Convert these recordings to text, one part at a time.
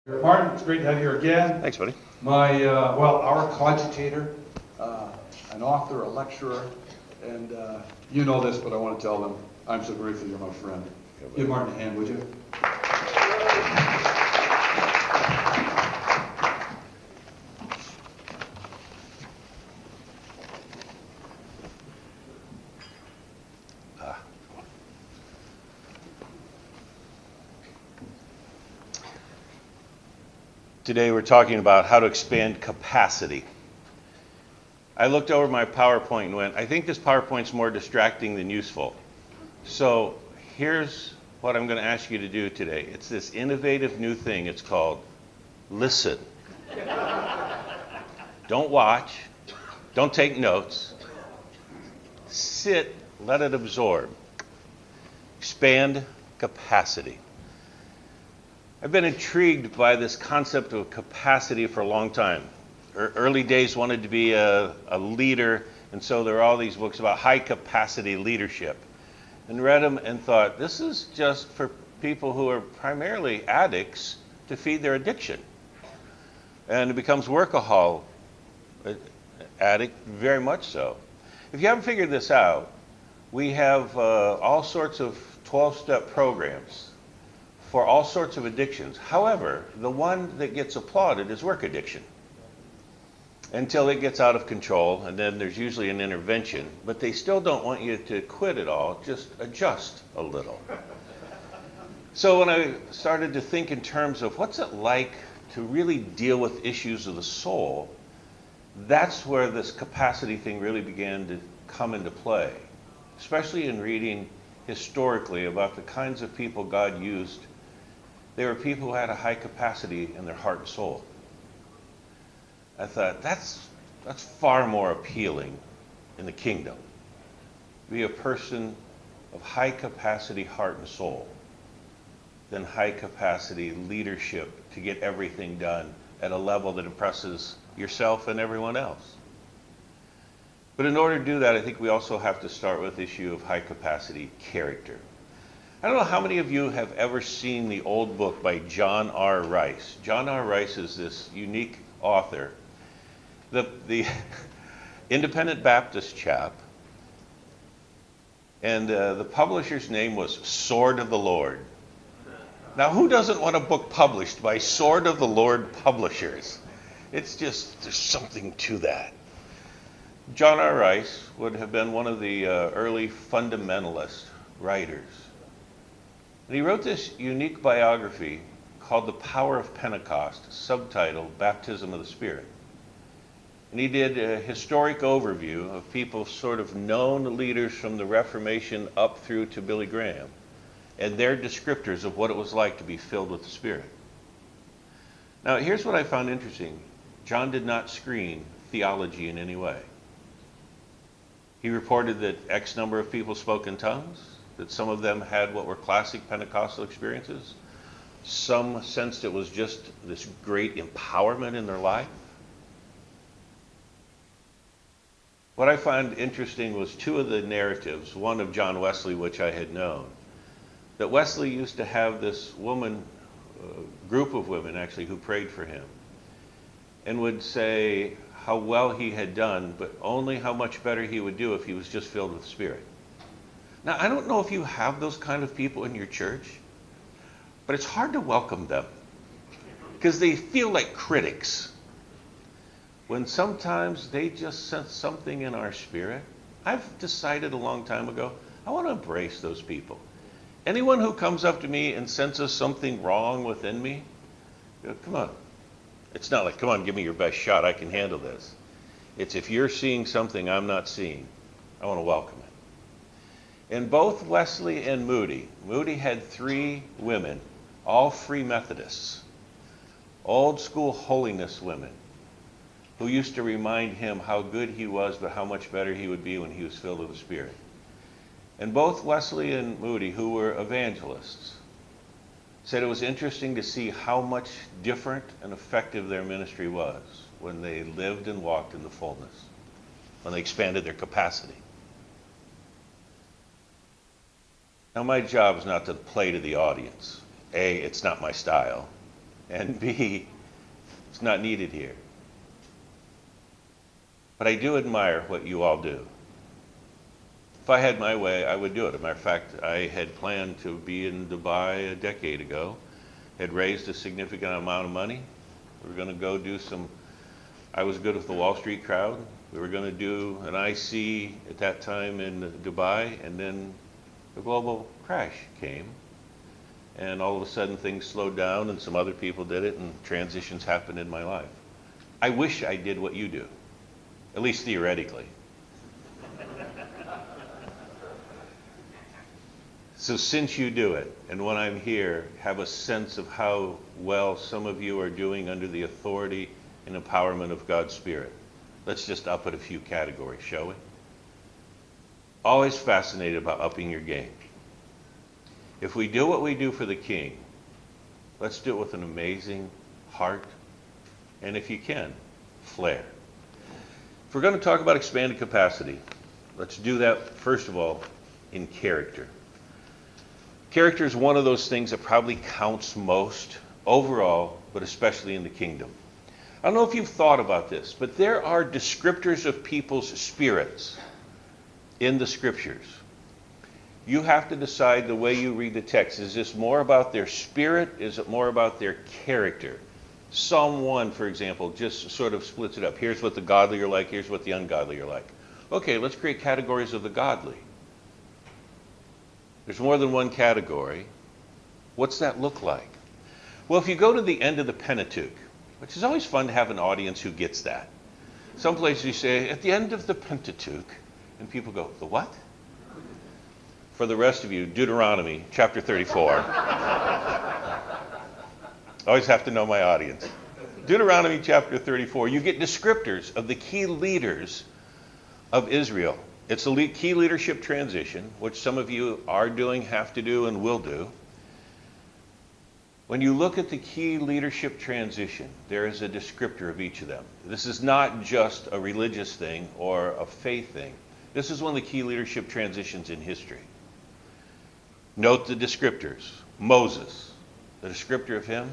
Martin, it's great to have you here again. Thanks, buddy. Our cogitator, an author, a lecturer, and you know this, but I want to tell them I'm so grateful you're my friend. Give Martin a hand, would you? Today we're talking about how to expand capacity. I looked over my PowerPoint and went, I think this PowerPoint's more distracting than useful. So here's what I'm going to ask you to do today. It's this innovative new thing. It's called listen. Don't watch. Don't take notes. Sit, let it absorb. Expand capacity. I've been intrigued by this concept of capacity for a long time. Early days wanted to be a leader, and so there are all these books about high capacity leadership. And read them and thought, this is just for people who are primarily addicts to feed their addiction. And it becomes workaholic, addict, very much so. If you haven't figured this out, we have all sorts of 12-step programs for all sorts of addictions. However, the one that gets applauded is work addiction. Until it gets out of control, and then there's usually an intervention. But they still don't want you to quit it all, just adjust a little. So when I started to think in terms of what's it like to really deal with issues of the soul, that's where this capacity thing really began to come into play. Especially in reading historically about the kinds of people God used. They were people who had a high capacity in their heart and soul. I thought, that's far more appealing in the kingdom. Be a person of high capacity heart and soul than high capacity leadership to get everything done at a level that impresses yourself and everyone else. But in order to do that, I think we also have to start with the issue of high capacity character. I don't know how many of you have ever seen the old book by John R. Rice. John R. Rice is this unique author. The independent Baptist chap, and the publisher's name was Sword of the Lord. Now, who doesn't want a book published by Sword of the Lord publishers? It's just, there's something to that. John R. Rice would have been one of the early fundamentalist writers. And he wrote this unique biography called The Power of Pentecost, subtitled Baptism of the Spirit. And he did a historic overview of people sort of known leaders from the Reformation up through to Billy Graham, and their descriptors of what it was like to be filled with the Spirit. Now, here's what I found interesting. John did not screen theology in any way. He reported that X number of people spoke in tongues, that some of them had what were classic Pentecostal experiences. Some sensed it was just this great empowerment in their life. What I found interesting was two of the narratives, one of John Wesley, which I had known, that Wesley used to have this woman, group of women actually, who prayed for him and would say how well he had done, but only how much better he would do if he was just filled with the Spirit. Now, I don't know if you have those kind of people in your church, but it's hard to welcome them because they feel like critics. When sometimes they just sense something in our spirit. I've decided a long time ago, I want to embrace those people. Anyone who comes up to me and senses something wrong within me, come on. It's not like, come on, give me your best shot, I can handle this. It's if you're seeing something I'm not seeing, I want to welcome it. And both Wesley and Moody had 3 women, all Free Methodists, old school holiness women, who used to remind him how good he was, but how much better he would be when he was filled with the Spirit. And both Wesley and Moody, who were evangelists, said it was interesting to see how much different and effective their ministry was when they lived and walked in the fullness, when they expanded their capacity. Now, my job is not to play to the audience. A, it's not my style. and B, it's not needed here. But I do admire what you all do. If I had my way, I would do it. As a matter of fact, I had planned to be in Dubai a decade ago, had raised a significant amount of money. We were going to go do some, I was good with the Wall Street crowd. We were going to do an IC at that time in Dubai, and then the global crash came. And all of a sudden things slowed down and some other people did it and transitions happened in my life. I wish I did what you do, at least theoretically. So since you do it, and when I'm here, have a sense of how well some of you are doing under the authority and empowerment of God's Spirit. Let's just up it a few categories, shall we? Always fascinated about upping your game. If we do what we do for the King, let's do it with an amazing heart, and if you can, flair. If we're going to talk about expanded capacity, let's do that, first of all, in character. Character is one of those things that probably counts most overall, but especially in the kingdom. I don't know if you've thought about this, but there are descriptors of people's spirits in the scriptures. You have to decide the way you read the text. Is this more about their spirit? Is it more about their character? Psalm 1, for example, just sort of splits it up. Here's what the godly are like. Here's what the ungodly are like. Okay, let's create categories of the godly. There's more than one category. What's that look like? Well, if you go to the end of the Pentateuch, which is always fun to have an audience who gets that. Some places you say, at the end of the Pentateuch, and people go, the what? For the rest of you, Deuteronomy chapter 34. Always have to know my audience. Deuteronomy chapter 34, you get descriptors of the key leaders of Israel. It's a key leadership transition, which some of you are doing, have to do, and will do. When you look at the key leadership transition, there is a descriptor of each of them. This is not just a religious thing or a faith thing. This is one of the key leadership transitions in history. Note the descriptors. Moses, the descriptor of him,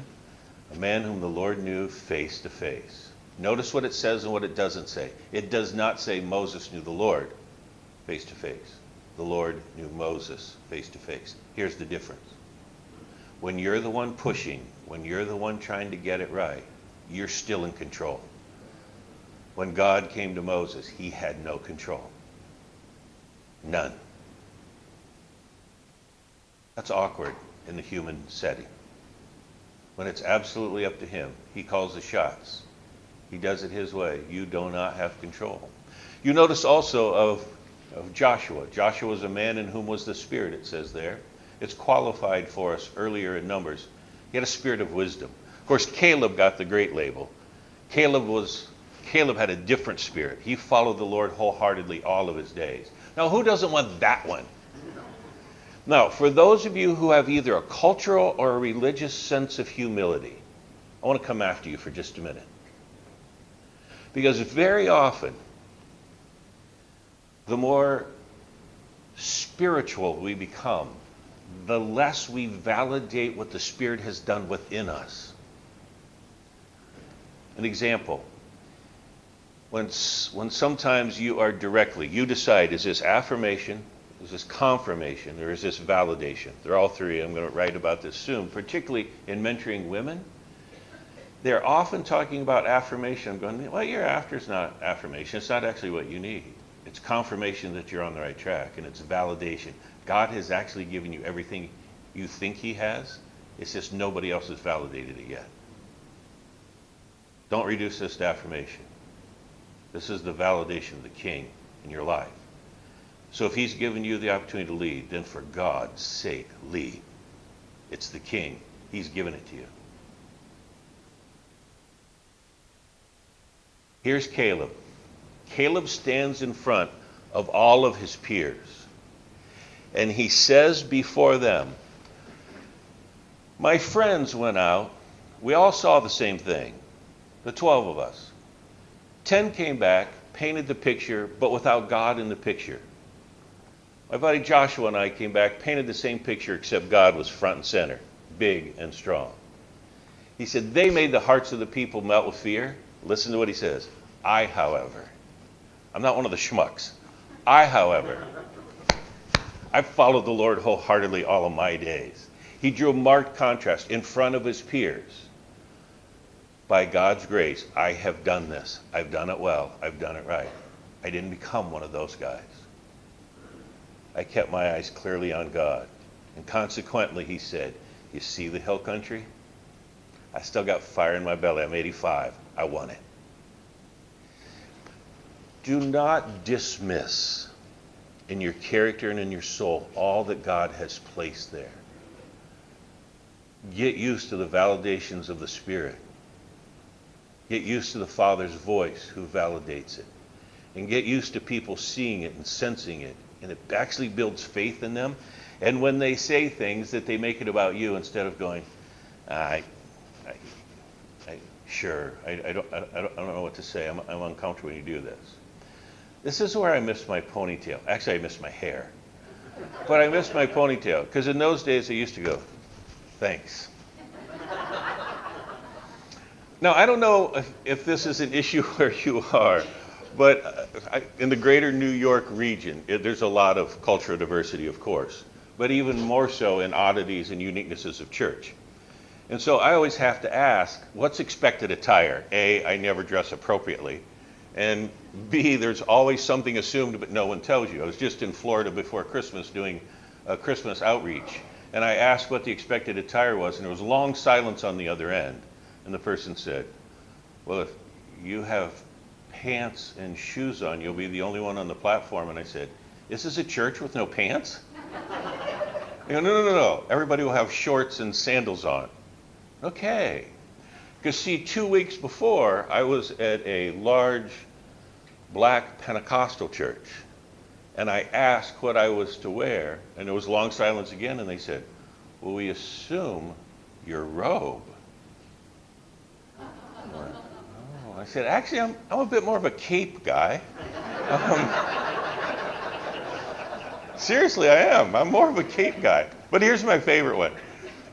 a man whom the Lord knew face to face. Notice what it says and what it doesn't say. It does not say Moses knew the Lord face to face. The Lord knew Moses face to face. Here's the difference. When you're the one pushing, when you're the one trying to get it right, you're still in control. When God came to Moses, he had no control. None. That's awkward in the human setting. When it's absolutely up to him, he calls the shots. He does it his way. You do not have control. You notice also of Joshua. Joshua was a man in whom was the Spirit, it says there. It's qualified for us earlier in Numbers. He had a spirit of wisdom. Of course, Caleb got the great label. Caleb had a different spirit. He followed the Lord wholeheartedly all of his days. Now, who doesn't want that one? Now, for those of you who have either a cultural or a religious sense of humility, I want to come after you for just a minute. Because very often, the more spiritual we become, the less we validate what the Spirit has done within us. An example. When sometimes you are directly, you decide, is this affirmation, is this confirmation, or is this validation? They're all three. I'm going to write about this soon, particularly in mentoring women. They're often talking about affirmation. I'm going, what you're after is not affirmation. It's not actually what you need. It's confirmation that you're on the right track, and it's validation. God has actually given you everything you think he has. It's just nobody else has validated it yet. Don't reduce this to affirmation. This is the validation of the King in your life. So if he's given you the opportunity to lead, then for God's sake, lead. It's the King. He's given it to you. Here's Caleb. Caleb stands in front of all of his peers. And he says before them, my friends went out. We all saw the same thing. The 12 of us. 10 came back, painted the picture, but without God in the picture. My buddy Joshua and I came back, painted the same picture, except God was front and center, big and strong. He said, they made the hearts of the people melt with fear. Listen to what he says. I, however, I'm not one of the schmucks. I, however, I've followed the Lord wholeheartedly all of my days. He drew a marked contrast in front of his peers. By God's grace, I have done this. I've done it well. I've done it right. I didn't become one of those guys. I kept my eyes clearly on God. And consequently, he said, you see the hill country? I still got fire in my belly. I'm 85. I won it. Do not dismiss in your character and in your soul all that God has placed there. Get used to the validations of the Spirit. Get used to the Father's voice who validates it. And get used to people seeing it and sensing it. And it actually builds faith in them. And when they say things, that they make it about you instead of going, I don't know what to say. I'm uncomfortable when you do this. This is where I miss my ponytail. Actually, I miss my hair. But I miss my ponytail. Because in those days, I used to go, thanks. Now, I don't know if this is an issue where you are, but in the greater New York region, there's a lot of cultural diversity, of course, but even more so in oddities and uniquenesses of church. And so I always have to ask, what's expected attire? A, I never dress appropriately. And B, there's always something assumed but no one tells you. I was just in Florida before Christmas doing a Christmas outreach. And I asked what the expected attire was, and there was a long silence on the other end. And the person said, well, if you have pants and shoes on, you'll be the only one on the platform. And I said, this is a church with no pants? They go, no. Everybody will have shorts and sandals on. Okay. Because see, 2 weeks before, I was at a large black Pentecostal church. And I asked what I was to wear. And there was long silence again. And they said, well, we assume your robe. I said, actually, I'm a bit more of a cape guy. Seriously, I am. I'm more of a cape guy. But here's my favorite one.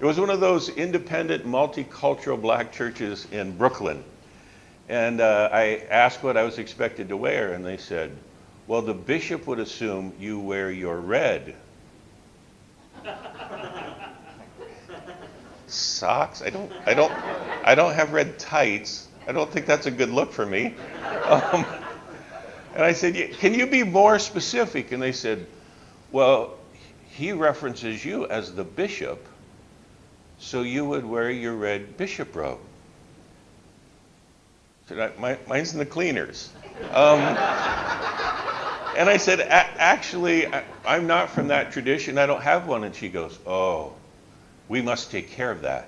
It was one of those independent, multicultural black churches in Brooklyn. And I asked what I was expected to wear, and they said, well, the bishop would assume you wear your red. Socks? I don't have red tights. I don't think that's a good look for me. And I said, can you be more specific? And they said, well, he references you as the bishop, so you would wear your red bishop robe. I said, mine's in the cleaners. And I said, actually, I'm not from that tradition. I don't have one. And she goes, oh, we must take care of that.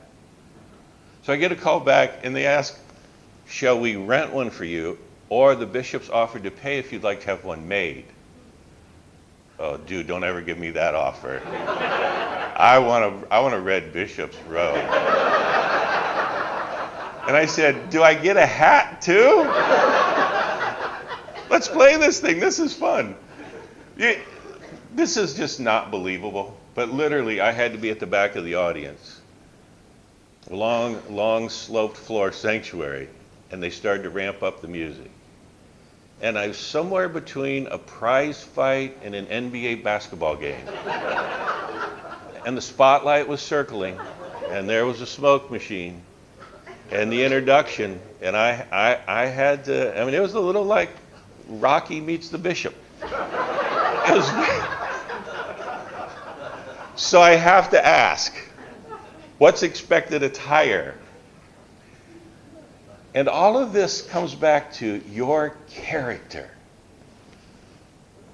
So I get a call back, and they ask, shall we rent one for you, or the bishop's offered to pay if you'd like to have one made? Oh, dude, don't ever give me that offer. I want a red bishop's robe. And I said, do I get a hat too? Let's play this thing. This is fun. This is just not believable. But literally, I had to be at the back of the audience. A long sloped floor sanctuary. And they started to ramp up the music. And I was somewhere between a prize fight and an NBA basketball game. And the spotlight was circling, and there was a smoke machine, and the introduction, and I had to, it was a little like Rocky meets the Bishop. So I have to ask, what's expected attire? And all of this comes back to your character.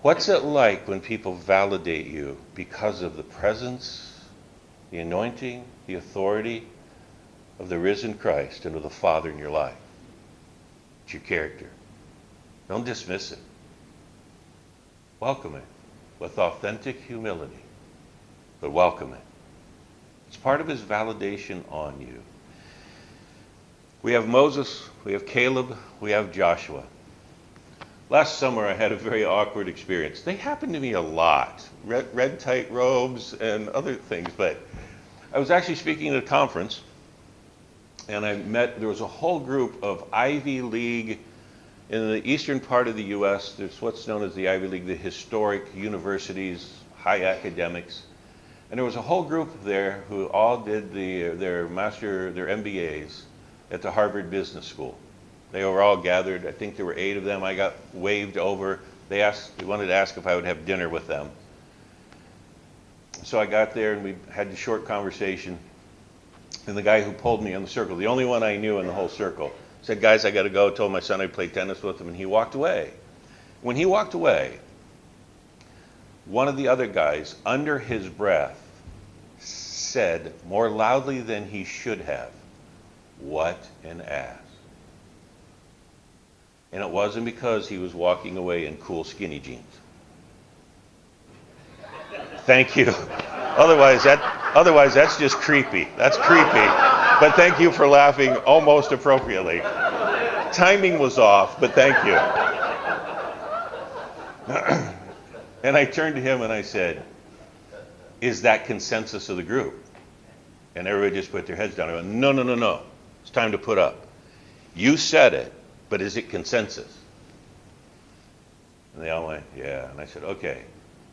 What's it like when people validate you because of the presence, the anointing, the authority of the risen Christ and of the Father in your life? It's your character. Don't dismiss it. Welcome it with authentic humility, but welcome it. It's part of his validation on you. We have Moses, we have Caleb, we have Joshua. Last summer I had a very awkward experience. They happen to me a lot. Red tight robes and other things, but I was actually speaking at a conference, and there was a whole group of Ivy League, in the eastern part of the U.S., there's what's known as the Ivy League, the historic universities, high academics. And there was a whole group there who all did their MBAs at the Harvard Business School. They were all gathered. I think there were 8 of them. I got waved over. They wanted to ask if I would have dinner with them. So I got there and we had a short conversation. And the guy who pulled me in the circle, the only one I knew in the whole circle, said, "Guys, I got to go." Told my son I'd play tennis with him, and he walked away. When he walked away, one of the other guys, under his breath, said more loudly than he should have, "What an ass." And it wasn't because he was walking away in cool skinny jeans. Thank you. Otherwise, that's just creepy. That's creepy. But thank you for laughing almost appropriately. Timing was off, but thank you. And I turned to him and I said, "Is that consensus of the group?" And everybody just put their heads down. I went, No. It's time to put up. You said it, but is it consensus? And they all went, "Yeah." And I said, "Okay,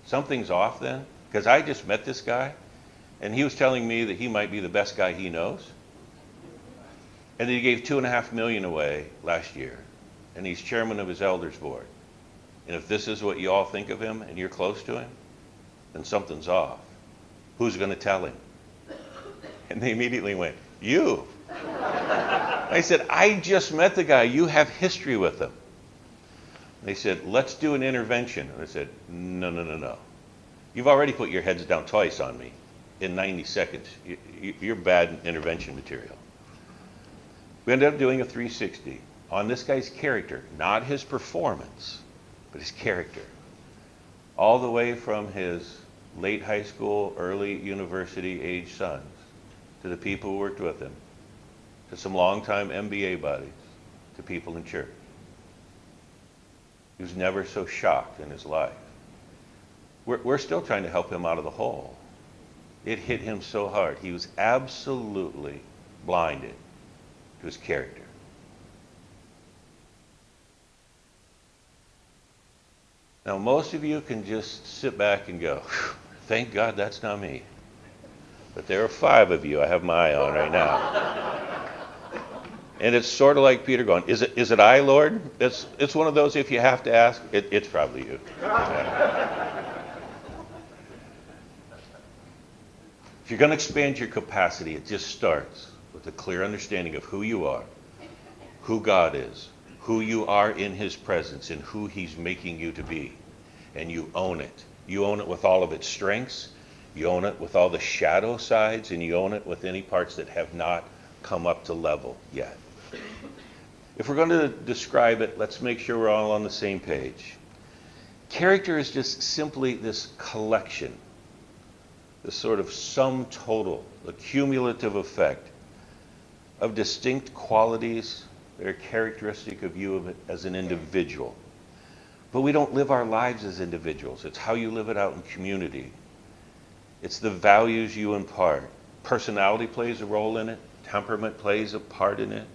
something's off then." Because I just met this guy, and he was telling me that he might be the best guy he knows. And he gave $2.5 million away last year, and he's chairman of his elders board. And if this is what you all think of him, and you're close to him, then something's off. Who's going to tell him? And they immediately went, "You." I said, "I just met the guy. You have history with him." They said, "Let's do an intervention." And I said, No. You've already put your heads down twice on me in 90 seconds. You're bad intervention material. We ended up doing a 360 on this guy's character, not his performance, but his character. All the way from his late high school, early university age sons, to the people who worked with him, to some longtime MBA buddies, to people in church. He was never so shocked in his life. We're still trying to help him out of the hole. It hit him so hard. He was absolutely blinded to his character. Now, most of you can just sit back and go, "Thank God that's not me." But there are 5 of you I have my eye on right now. And it's sort of like Peter going, is it I, Lord? It's one of those, if you have to ask, it's probably you. If you're going to expand your capacity, it just starts with a clear understanding of who you are, who God is, who you are in his presence, and who he's making you to be. And you own it. You own it with all of its strengths. You own it with all the shadow sides, and you own it with any parts that have not come up to level yet. If we're going to describe it, let's make sure we're all on the same page. Character is just simply this collection, this sort of sum total, the cumulative effect of distinct qualities that are characteristic of you as an individual. But we don't live our lives as individuals. It's how you live it out in community. It's the values you impart. Personality plays a role in it. Temperament plays a part in it.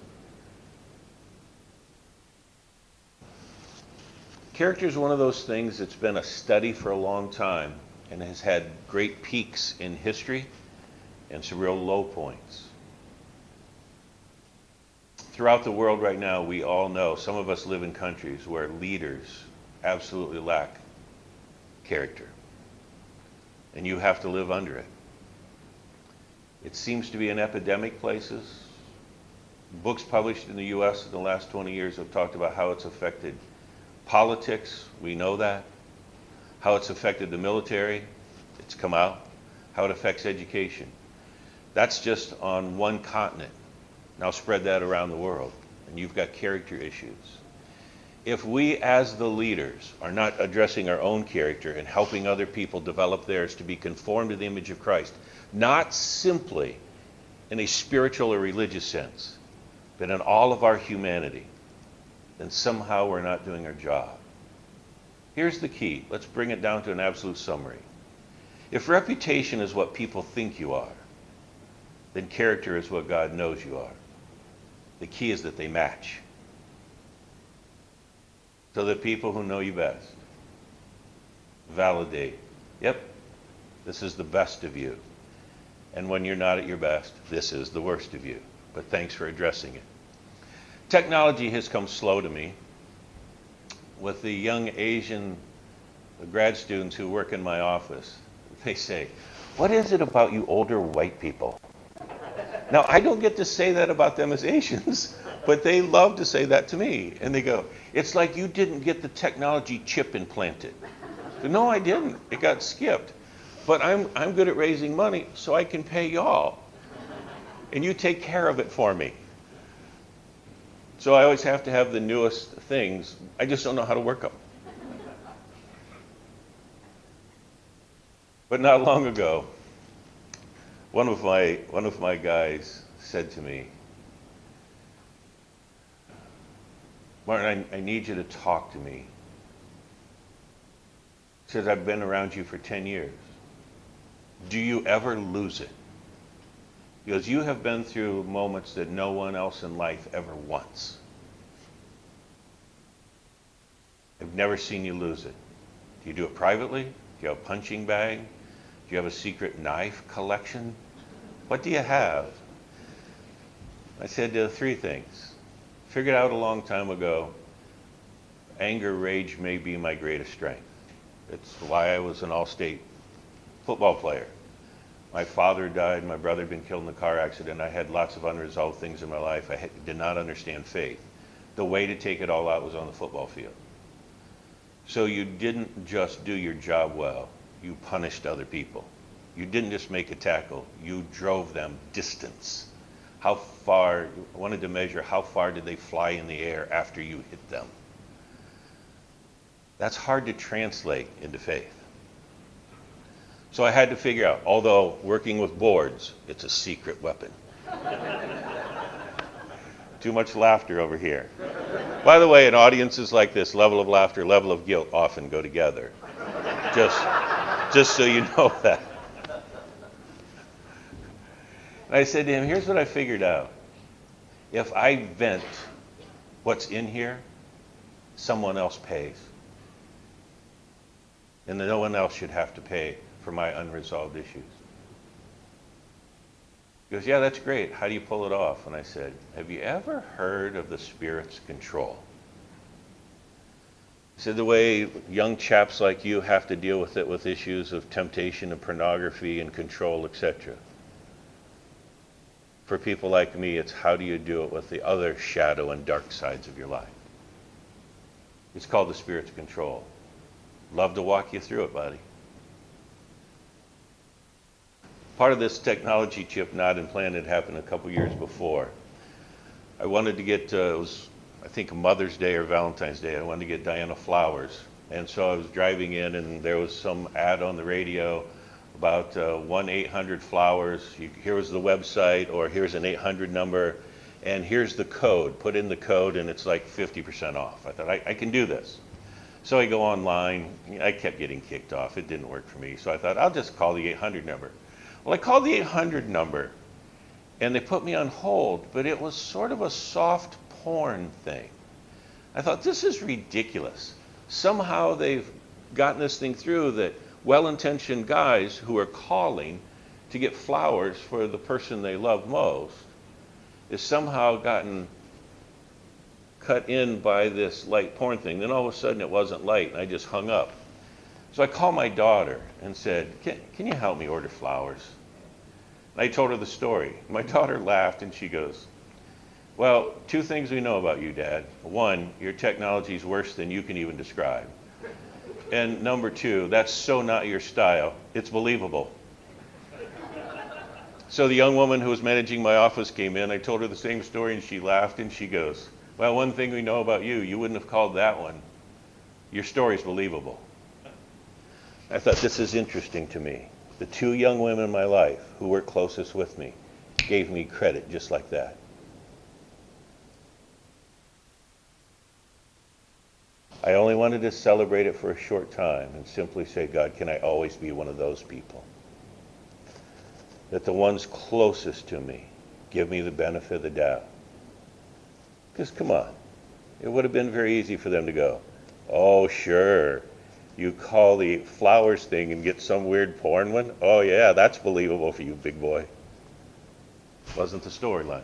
Character is one of those things that's been a study for a long time and has had great peaks in history and some real low points. Throughout the world right now, we all know, some of us live in countries where leaders absolutely lack character. And you have to live under it. It seems to be an epidemic places. Books published in the U.S. in the last 20 years have talked about how it's affected politics, we know that. How it's affected the military, it's come out. How it affects education. That's just on one continent. Now spread that around the world, and you've got character issues. If we as the leaders are not addressing our own character and helping other people develop theirs to be conformed to the image of Christ, not simply in a spiritual or religious sense, but in all of our humanity, then somehow we're not doing our job. Here's the key. Let's bring it down to an absolute summary. If reputation is what people think you are, then character is what God knows you are. The key is that they match. So the people who know you best validate, yep, this is the best of you. And when you're not at your best, this is the worst of you. But thanks for addressing it. Technology has come slow to me. With the young Asian grad students who work in my office, they say, what is it about you older white people? Now, I don't get to say that about them as Asians, but they love to say that to me. And they go, it's like you didn't get the technology chip implanted. No, I didn't. It got skipped. But I'm good at raising money, so I can pay y'all. And you take care of it for me. So I always have to have the newest things. I just don't know how to work them. But not long ago, one of my guys said to me, Martin, I need you to talk to me. He says, I've been around you for 10 years. Do you ever lose it? Because you have been through moments that no one else in life ever wants. I've never seen you lose it. Do you do it privately? Do you have a punching bag? Do you have a secret knife collection? What do you have? I said 3 things. Figured out a long time ago, anger, rage may be my greatest strength. It's why I was an all-state football player. My father died, my brother had been killed in a car accident. I had lots of unresolved things in my life. I did not understand faith. The way to take it all out was on the football field. So you didn't just do your job well, you punished other people. You didn't just make a tackle, you drove them distance. How far, I wanted to measure how far did they fly in the air after you hit them. That's hard to translate into faith. So I had to figure out, although working with boards, it's a secret weapon. Too much laughter over here. By the way, in audiences like this, level of laughter, level of guilt often go together. Just so you know that. And I said to him, here's what I figured out. If I vent what's in here, someone else pays. And no one else should have to pay for my unresolved issues. He goes, yeah, that's great. How do you pull it off? And I said, have you ever heard of the Spirit's control? He said, the way young chaps like you have to deal with it with issues of temptation and pornography and control, etc. For people like me, it's how do you do it with the other shadow and dark sides of your life? It's called the Spirit's control. Love to walk you through it, buddy. Part of this technology chip not implanted happened a couple years before. I wanted to get, it was I think Mother's Day or Valentine's Day, I wanted to get Diana flowers. And so I was driving in and there was some ad on the radio about 1-800-FLOWERS. Here was the website, or here's an 800 number, and here's the code. Put in the code and it's like 50% off. I thought, I can do this. So I go online. I kept getting kicked off. It didn't work for me. So I thought, I'll just call the 800 number. Well, I called the 800 number, and they put me on hold, but it was sort of a soft porn thing. I thought, this is ridiculous. Somehow they've gotten this thing through that well-intentioned guys who are calling to get flowers for the person they love most is somehow gotten cut in by this light porn thing. Then all of a sudden it wasn't light, and I just hung up. So I called my daughter and said, can you help me order flowers? And I told her the story. My daughter laughed and she goes, well, 2 things we know about you, Dad. 1, your technology is worse than you can even describe. And number 2, that's so not your style, it's believable. So the young woman who was managing my office came in, I told her the same story and she laughed and she goes, well, 1 thing we know about you, you wouldn't have called that one. Your story's believable. I thought, this is interesting to me. The 2 young women in my life who were closest with me gave me credit just like that. I only wanted to celebrate it for a short time and simply say, God, can I always be one of those people? That the ones closest to me give me the benefit of the doubt. Because come on, it would have been very easy for them to go, oh, sure, you call the flowers thing and get some weird porn one? Oh, yeah, that's believable for you, big boy. Wasn't the storyline.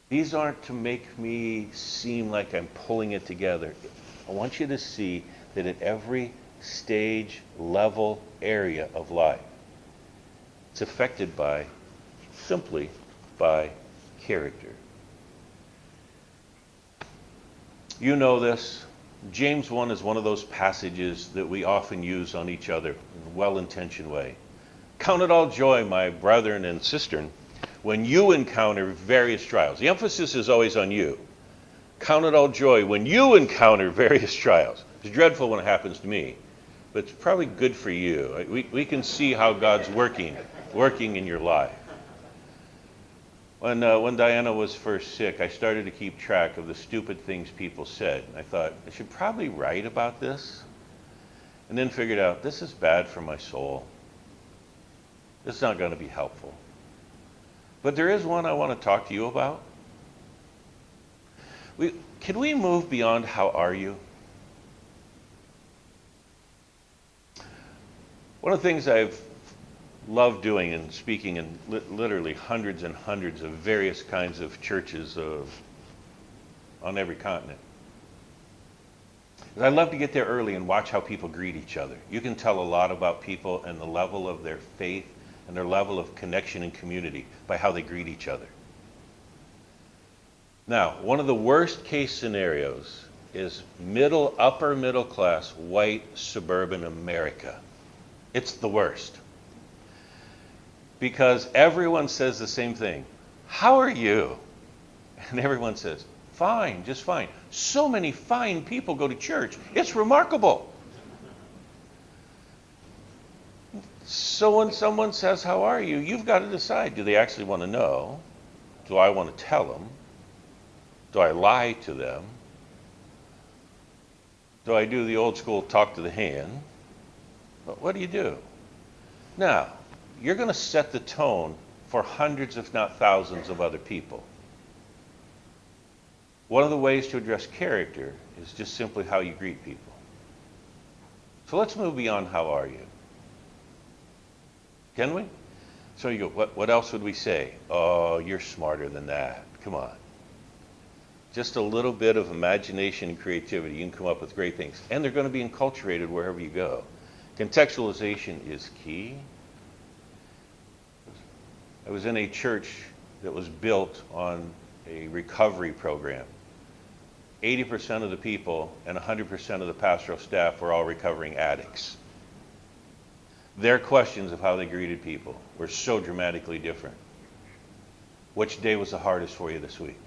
These aren't to make me seem like I'm pulling it together. I want you to see that at every stage, level, area of life, it's affected by, simply by character. You know this. James 1 is one of those passages that we often use on each other in a well-intentioned way. Count it all joy, my brethren and sisters, when you encounter various trials. The emphasis is always on you. Count it all joy when you encounter various trials. It's dreadful when it happens to me, but it's probably good for you. We can see how God's working in your life. When Diana was first sick, I started to keep track of the stupid things people said. I thought, I should probably write about this. And then figured out, this is bad for my soul. This is not going to be helpful. But there is one I want to talk to you about. Can we move beyond how are you? One of the things I've loved doing and speaking in literally hundreds and hundreds of various kinds of churches on every continent. I love to get there early and watch how people greet each other. You can tell a lot about people and the level of their faith and their level of connection and community by how they greet each other. Now, one of the worst case scenarios is upper middle class, white, suburban America. It's the worst. Because everyone says the same thing. How are you? And everyone says, fine, just fine. So many fine people go to church. It's remarkable. So when someone says, how are you? You've got to decide, do they actually want to know? Do I want to tell them? Do I lie to them? Do I do the old school talk to the hand? What do you do? Now, you're going to set the tone for hundreds, if not thousands, of other people. One of the ways to address character is just simply how you greet people. So let's move beyond how are you. Can we? So you go, what else would we say? Oh, you're smarter than that. Come on. Just a little bit of imagination and creativity, you can come up with great things. And they're going to be enculturated wherever you go. Contextualization is key. I was in a church that was built on a recovery program. 80% of the people and 100% of the pastoral staff were all recovering addicts. Their questions of how they greeted people were so dramatically different. Which day was the hardest for you this week?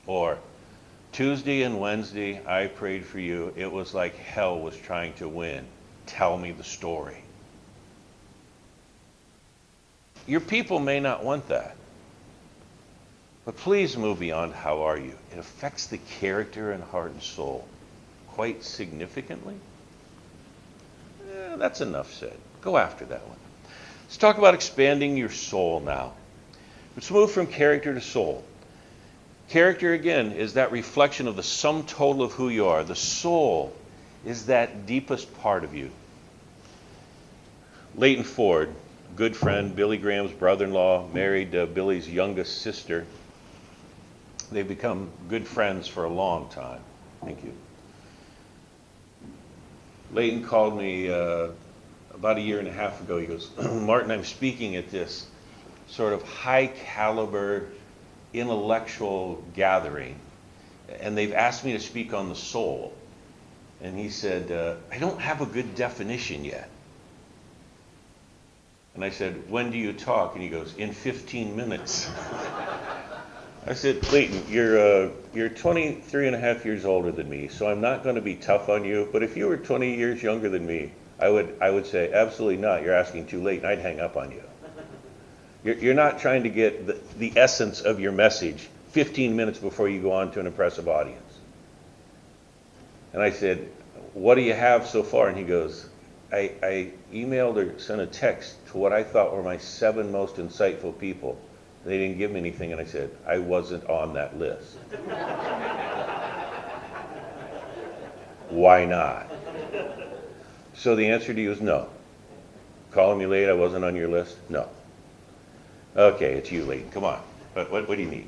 Or, Tuesday and Wednesday, I prayed for you. It was like hell was trying to win. Tell me the story. Your people may not want that. But please move beyond how are you. It affects the character and heart and soul quite significantly. That's enough said. Go after that one. Let's talk about expanding your soul now. Let's move from character to soul. Character, again, is that reflection of the sum total of who you are. The soul is that deepest part of you. Leighton Ford, good friend, Billy Graham's brother-in-law, married Billy's youngest sister. They've become good friends for a long time. Thank you. Leighton called me about a year and a half ago. He goes, Martin, I'm speaking at this sort of high caliber intellectual gathering, and they've asked me to speak on the soul. And he said, I don't have a good definition yet. And I said, when do you talk? And he goes, in 15 minutes. I said, Leighton, you're 23 and a half years older than me, so I'm not going to be tough on you. But if you were 20 years younger than me, I would say, absolutely not. You're asking too late, and I'd hang up on you. You're not trying to get the essence of your message 15 minutes before you go on to an impressive audience. And I said, what do you have so far? And he goes, I emailed or sent a text to what I thought were my 7 most insightful people. They didn't give me anything, and I said, I wasn't on that list. Why not? So the answer to you is no. Calling me late, I wasn't on your list? No. Okay, it's you late. Come on. What do you need?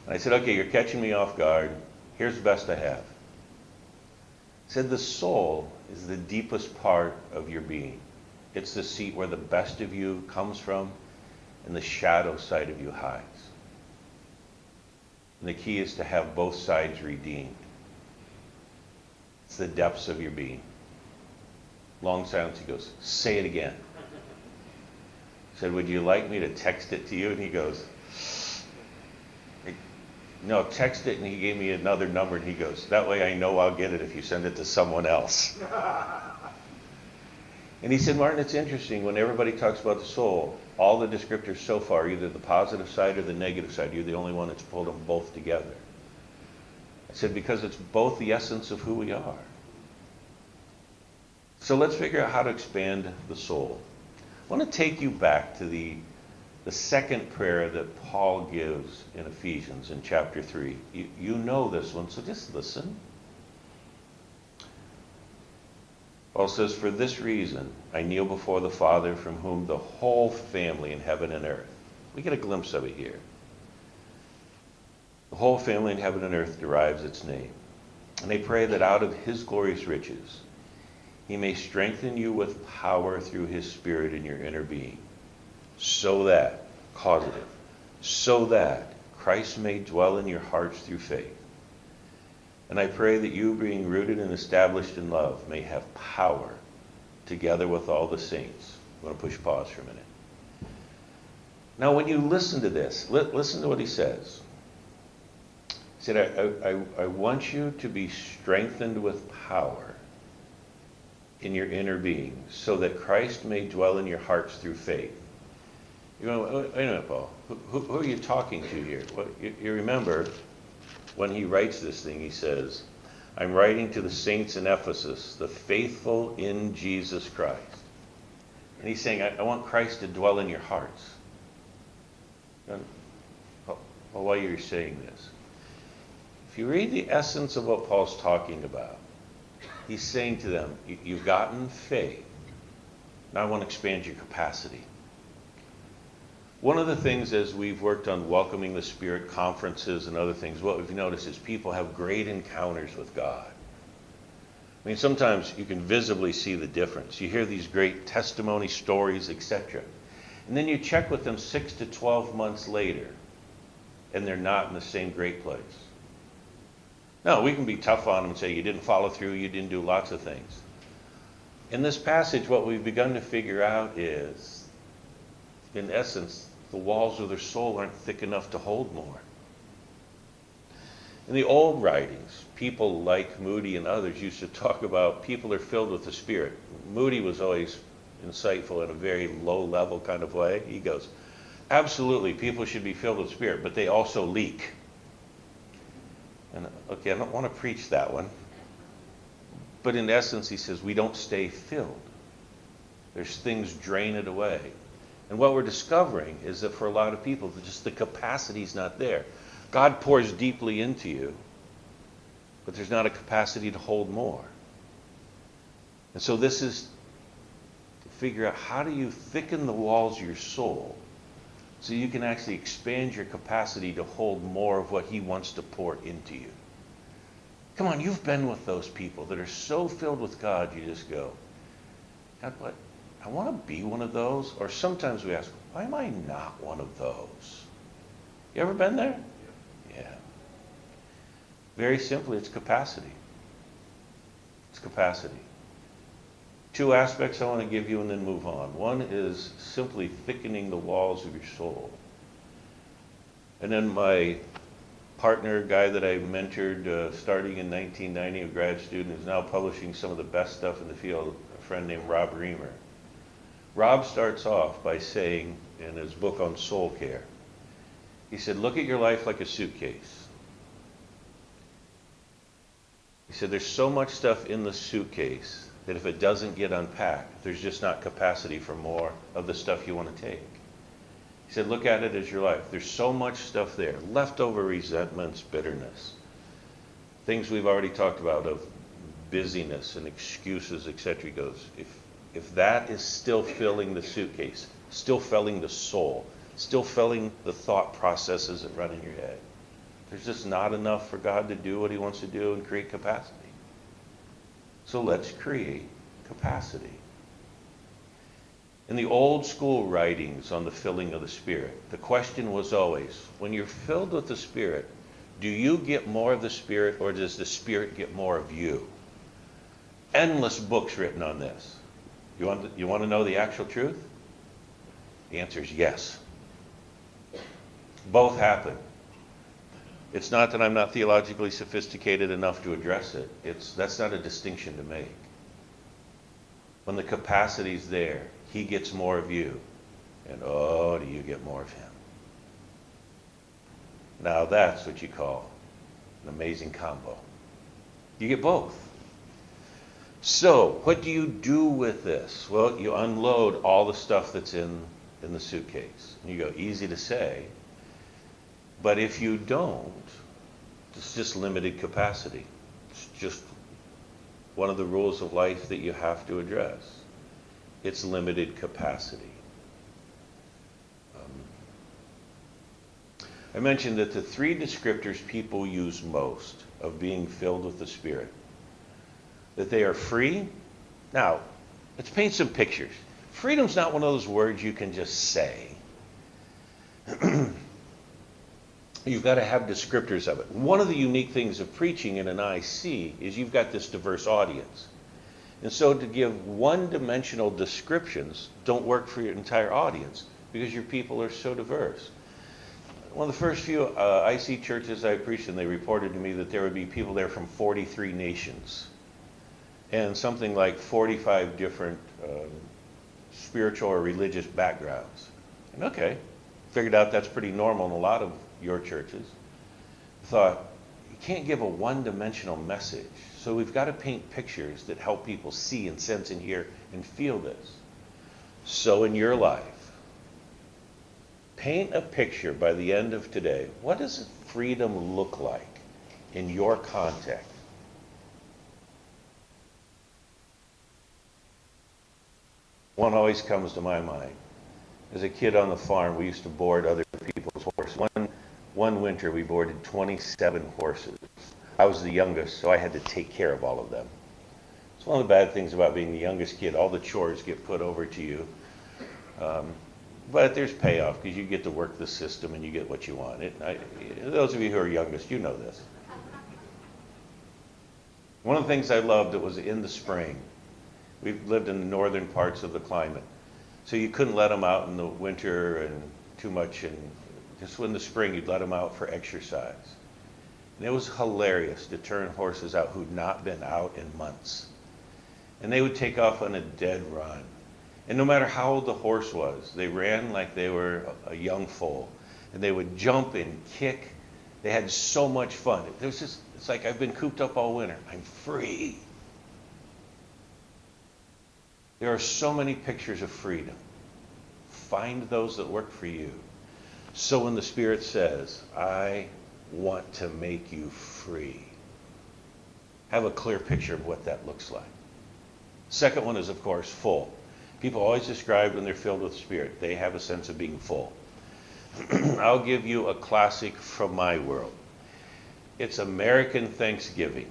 And I said, okay, you're catching me off guard. Here's the best I have. I said, the soul is the deepest part of your being. It's the seat where the best of you comes from and the shadow side of you hides. And the key is to have both sides redeemed. It's the depths of your being. Long silence. He goes, say it again. I said, would you like me to text it to you? And he goes, no, text it. And he gave me another number, and he goes, that way I know I'll get it if you send it to someone else. And he said, Martin, it's interesting. When everybody talks about the soul, all the descriptors so far, either the positive side or the negative side, you're the only one that's pulled them both together. I said, because it's both the essence of who we are. So let's figure out how to expand the soul. I want to take you back to the second prayer that Paul gives in Ephesians in chapter 3. You know this one, so just listen. Paul says, for this reason, I kneel before the Father, from whom the whole family in heaven and earth. We get a glimpse of it here. The whole family in heaven and earth derives its name. And they pray that out of his glorious riches, he may strengthen you with power through his Spirit in your inner being, so that, causative, so that Christ may dwell in your hearts through faith. And I pray that you, being rooted and established in love, may have power together with all the saints. I'm going to push pause for a minute. Now, when you listen to this, listen to what he says. He said, I want you to be strengthened with power in your inner being, so that Christ may dwell in your hearts through faith. You go, wait a minute, Paul. Who are you talking to here? Well, you remember, when he writes this thing, he says, I'm writing to the saints in Ephesus, the faithful in Jesus Christ. And he's saying, I want Christ to dwell in your hearts. Well, why are you saying this? If you read the essence of what Paul's talking about, he's saying to them, you've gotten faith. Now I want to expand your capacity. One of the things as we've worked on welcoming the Spirit conferences and other things, what we've noticed is people have great encounters with God. I mean, sometimes you can visibly see the difference. You hear these great testimony stories, etc. And then you check with them 6 to 12 months later, and they're not in the same great place. No, we can be tough on them and say, you didn't follow through, you didn't do lots of things. In this passage, what we've begun to figure out is, in essence, the walls of their soul aren't thick enough to hold more. In the old writings, people like Moody and others used to talk about people are filled with the Spirit. Moody was always insightful in a very low-level kind of way. He goes, absolutely, people should be filled with Spirit, but they also leak. And okay, I don't want to preach that one. But in essence, he says, we don't stay filled. There's things drain it away. And what we're discovering is that for a lot of people, just the capacity's not there. God pours deeply into you, but there's not a capacity to hold more. And so this is to figure out, how do you thicken the walls of your soul so you can actually expand your capacity to hold more of what he wants to pour into you. Come on, you've been with those people that are so filled with God, you just go, God, what? I want to be one of those. Or sometimes we ask, why am I not one of those? You ever been there? Yeah. Very simply, it's capacity. It's capacity. 2 aspects I want to give you and then move on. One is simply thickening the walls of your soul. And then my partner, guy that I mentored starting in 1990, a grad student, is now publishing some of the best stuff in the field, a friend named Rob Reamer. Rob starts off by saying in his book on soul care, he said, look at your life like a suitcase. He said, there's so much stuff in the suitcase that if it doesn't get unpacked, there's just not capacity for more of the stuff you want to take. He said, look at it as your life. There's so much stuff there. Leftover resentments, bitterness. Things we've already talked about of busyness and excuses, etc. He goes, if that is still filling the suitcase, still filling the soul, still filling the thought processes that run in your head, there's just not enough for God to do what he wants to do and create capacity. So let's create capacity. In the old school writings on the filling of the Spirit, the question was always, when you're filled with the Spirit, do you get more of the Spirit or does the Spirit get more of you? Endless books written on this. You want to know the actual truth? The answer is yes. Both happen. It's not that I'm not theologically sophisticated enough to address it. That's not a distinction to make. When the capacity's there, he gets more of you. And oh, do you get more of him. Now that's what you call an amazing combo. You get both. So, what do you do with this? Well, you unload all the stuff that's in the suitcase. And you go, easy to say. But if you don't, it's just limited capacity. It's just one of the rules of life that you have to address. It's limited capacity. I mentioned that the three descriptors people use most of being filled with the Spirit, that they are free. Now, let's paint some pictures. Freedom's not one of those words you can just say. You've got to have descriptors of it. One of the unique things of preaching in an IC is you've got this diverse audience. And so to give one-dimensional descriptions don't work for your entire audience because your people are so diverse. One of the first few IC churches I preached in, they reported to me that there would be people there from 43 nations and something like 45 different spiritual or religious backgrounds. And okay, figured out that's pretty normal in a lot of your churches. Thought, you can't give a one-dimensional message. So we've got to paint pictures that help people see and sense and hear and feel this. So in your life, paint a picture by the end of today. What does freedom look like in your context? One always comes to my mind. As a kid on the farm, we used to board other people's horses. One winter, we boarded 27 horses. I was the youngest, so I had to take care of all of them. It's one of the bad things about being the youngest kid. All the chores get put over to you. But there's payoff because you get to work the system and you get what you want. Those of you who are youngest, you know this. One of the things I loved, it was in the spring. We lived in the northern parts of the climate. So you couldn't let them out in the winter and too much. And just in the spring, you'd let them out for exercise. And it was hilarious to turn horses out who'd not been out in months. And they would take off on a dead run. And no matter how old the horse was, they ran like they were a young foal. And they would jump and kick. They had so much fun. It's like I've been cooped up all winter. I'm free. There are so many pictures of freedom. Find those that work for you. So when the Spirit says, I want to make you free, have a clear picture of what that looks like. Second one is, of course, full. People always describe when they're filled with the Spirit, they have a sense of being full. I'll give you a classic from my world. It's American Thanksgiving.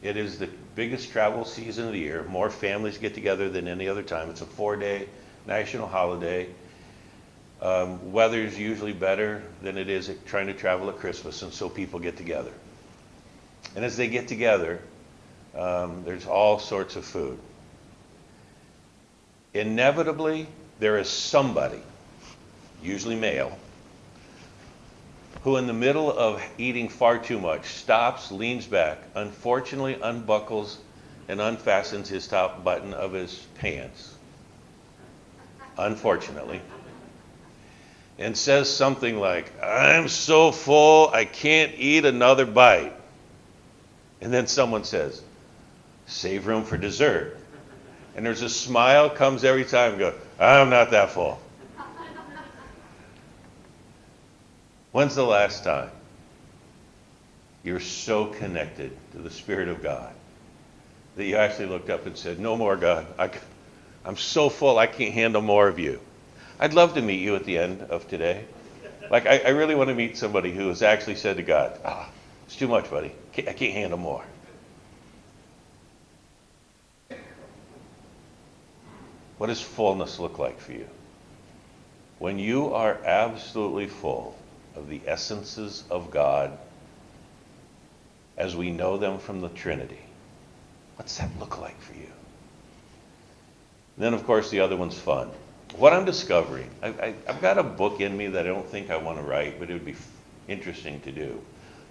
It is the biggest travel season of the year. More families get together than any other time. It's a 4-day national holiday. Weather's usually better than it is at trying to travel at Christmas, and so people get together. And as they get together, there's all sorts of food. Inevitably, there is somebody, usually male, who in the middle of eating far too much stops, leans back, unfortunately unbuckles and unfastens his top button of his pants, unfortunately, and says something like, I'm so full, I can't eat another bite. And then someone says, Save room for dessert. And there's a smile comes every time. Go, I'm not that full. When's the last time you're so connected to the Spirit of God that you actually looked up and said, no more, God. I'm so full, I can't handle more of you. I'd love to meet you at the end of today. Like, I really want to meet somebody who has actually said to God, it's too much, buddy. I can't handle more. What does fullness look like for you? When you are absolutely full of the essences of God as we know them from the Trinity, what's that look like for you? And then, of course, the other one's fun. What I'm discovering, I've got a book in me that I don't think I want to write, but it would be interesting to do,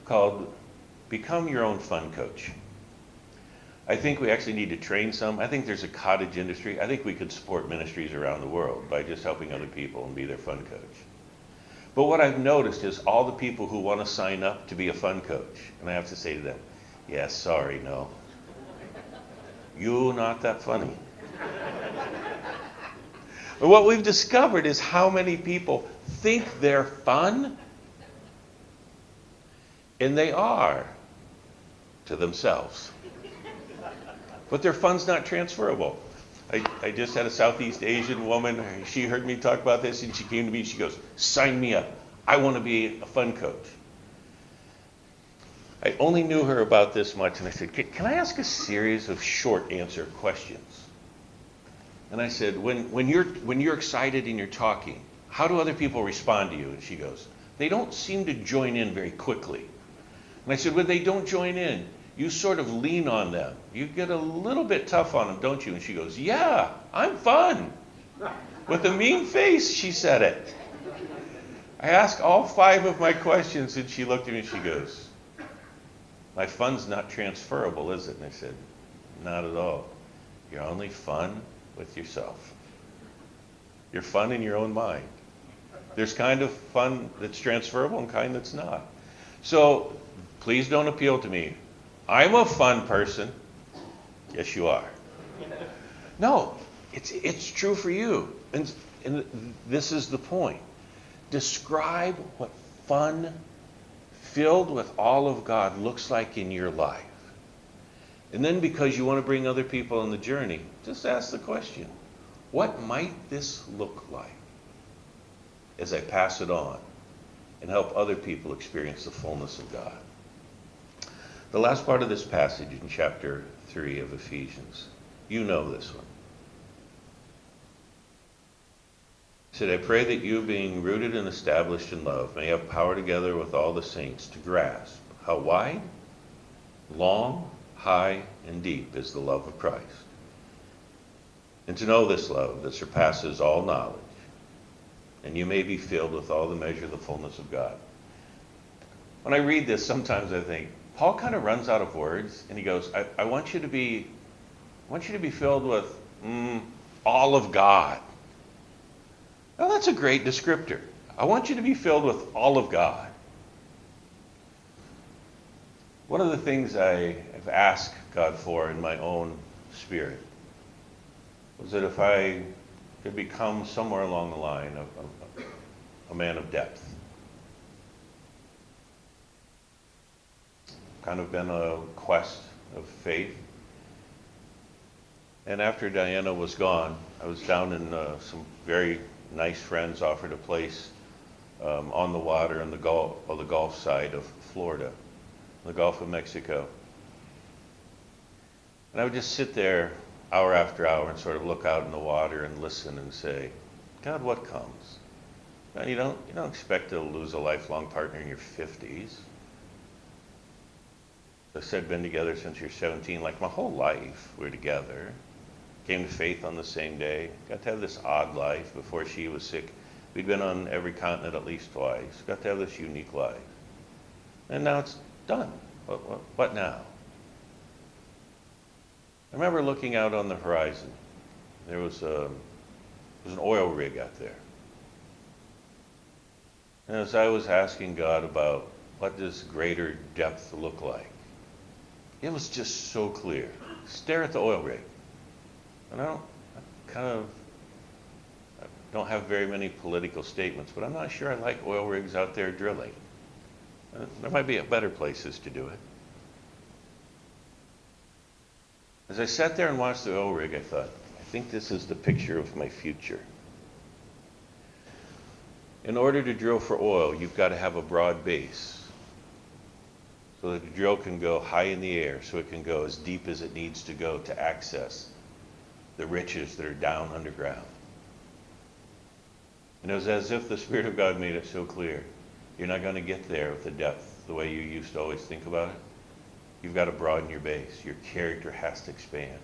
called Become Your Own Fun Coach. I think we actually need to train some. I think there's a cottage industry. I think we could support ministries around the world by just helping other people and be their fun coach. But what I've noticed is all the people who want to sign up to be a fun coach, and I have to say to them, yes, sorry, no. You're not that funny. But what we've discovered is how many people think they're fun, and they are to themselves. But their fun's not transferable. I just had a Southeast Asian woman. She heard me talk about this, and she came to me. She goes, sign me up. I want to be a fun coach. I only knew her about this much, and I said, can I ask a series of short answer questions? And I said, when you're excited and you're talking, how do other people respond to you? And she goes, they don't seem to join in very quickly. And I said, when they don't join in, you sort of lean on them. You get a little bit tough on them, don't you? And she goes, yeah, I'm fun. With a mean face, she said it. I asked all 5 of my questions, and she looked at me and she goes, my fun's not transferable, is it? And I said, not at all. You're only fun with yourself. You're fun in your own mind. There's kind of fun that's transferable and kind that's not. So please don't appeal to me. I'm a fun person. Yes, you are. No, it's true for you. And this is the point. Describe what fun filled with all of God looks like in your life. And then, because you want to bring other people on the journey, just ask the question, what might this look like as I pass it on and help other people experience the fullness of God? The last part of this passage in chapter 3 of Ephesians, you know this one. He said, I pray that you, being rooted and established in love, may have power together with all the saints to grasp how wide, long, high, and deep is the love of Christ, and to know this love that surpasses all knowledge, and you may be filled with all the measure of the fullness of God. When I read this, sometimes I think, Paul kind of runs out of words, and he goes, I want you to be filled with all of God. Now that's a great descriptor. I want you to be filled with all of God. One of the things I have asked God for in my own spirit was that if I could become somewhere along the line of a man of depth. Kind of been a quest of faith. And after Diana was gone, I was down in some very nice friends offered a place on the water on the Gulf side of Florida, the Gulf of Mexico. And I would just sit there hour after hour and sort of look out in the water and listen and say, God, what comes? Now, you don't expect to lose a lifelong partner in your 50s. I said, been together since you're 17, like my whole life we're together. Came to faith on the same day. Got to have this odd life before she was sick. We'd been on every continent at least twice. Got to have this unique life. And now it's done. What now? I remember looking out on the horizon. There was an oil rig out there. And as I was asking God about what does greater depth look like, it was just so clear. stare at the oil rig. And I don't have very many political statements, but I'm not sure I like oil rigs out there drilling. There might be better places to do it. As I sat there and watched the oil rig, I thought, I think this is the picture of my future. In order to drill for oil, you've got to have a broad base so that the drill can go high in the air, so it can go as deep as it needs to go to access the riches that are down underground. And it was as if the Spirit of God made it so clear. You're not going to get there with the depth the way you used to always think about it. You've got to broaden your base. Your character has to expand.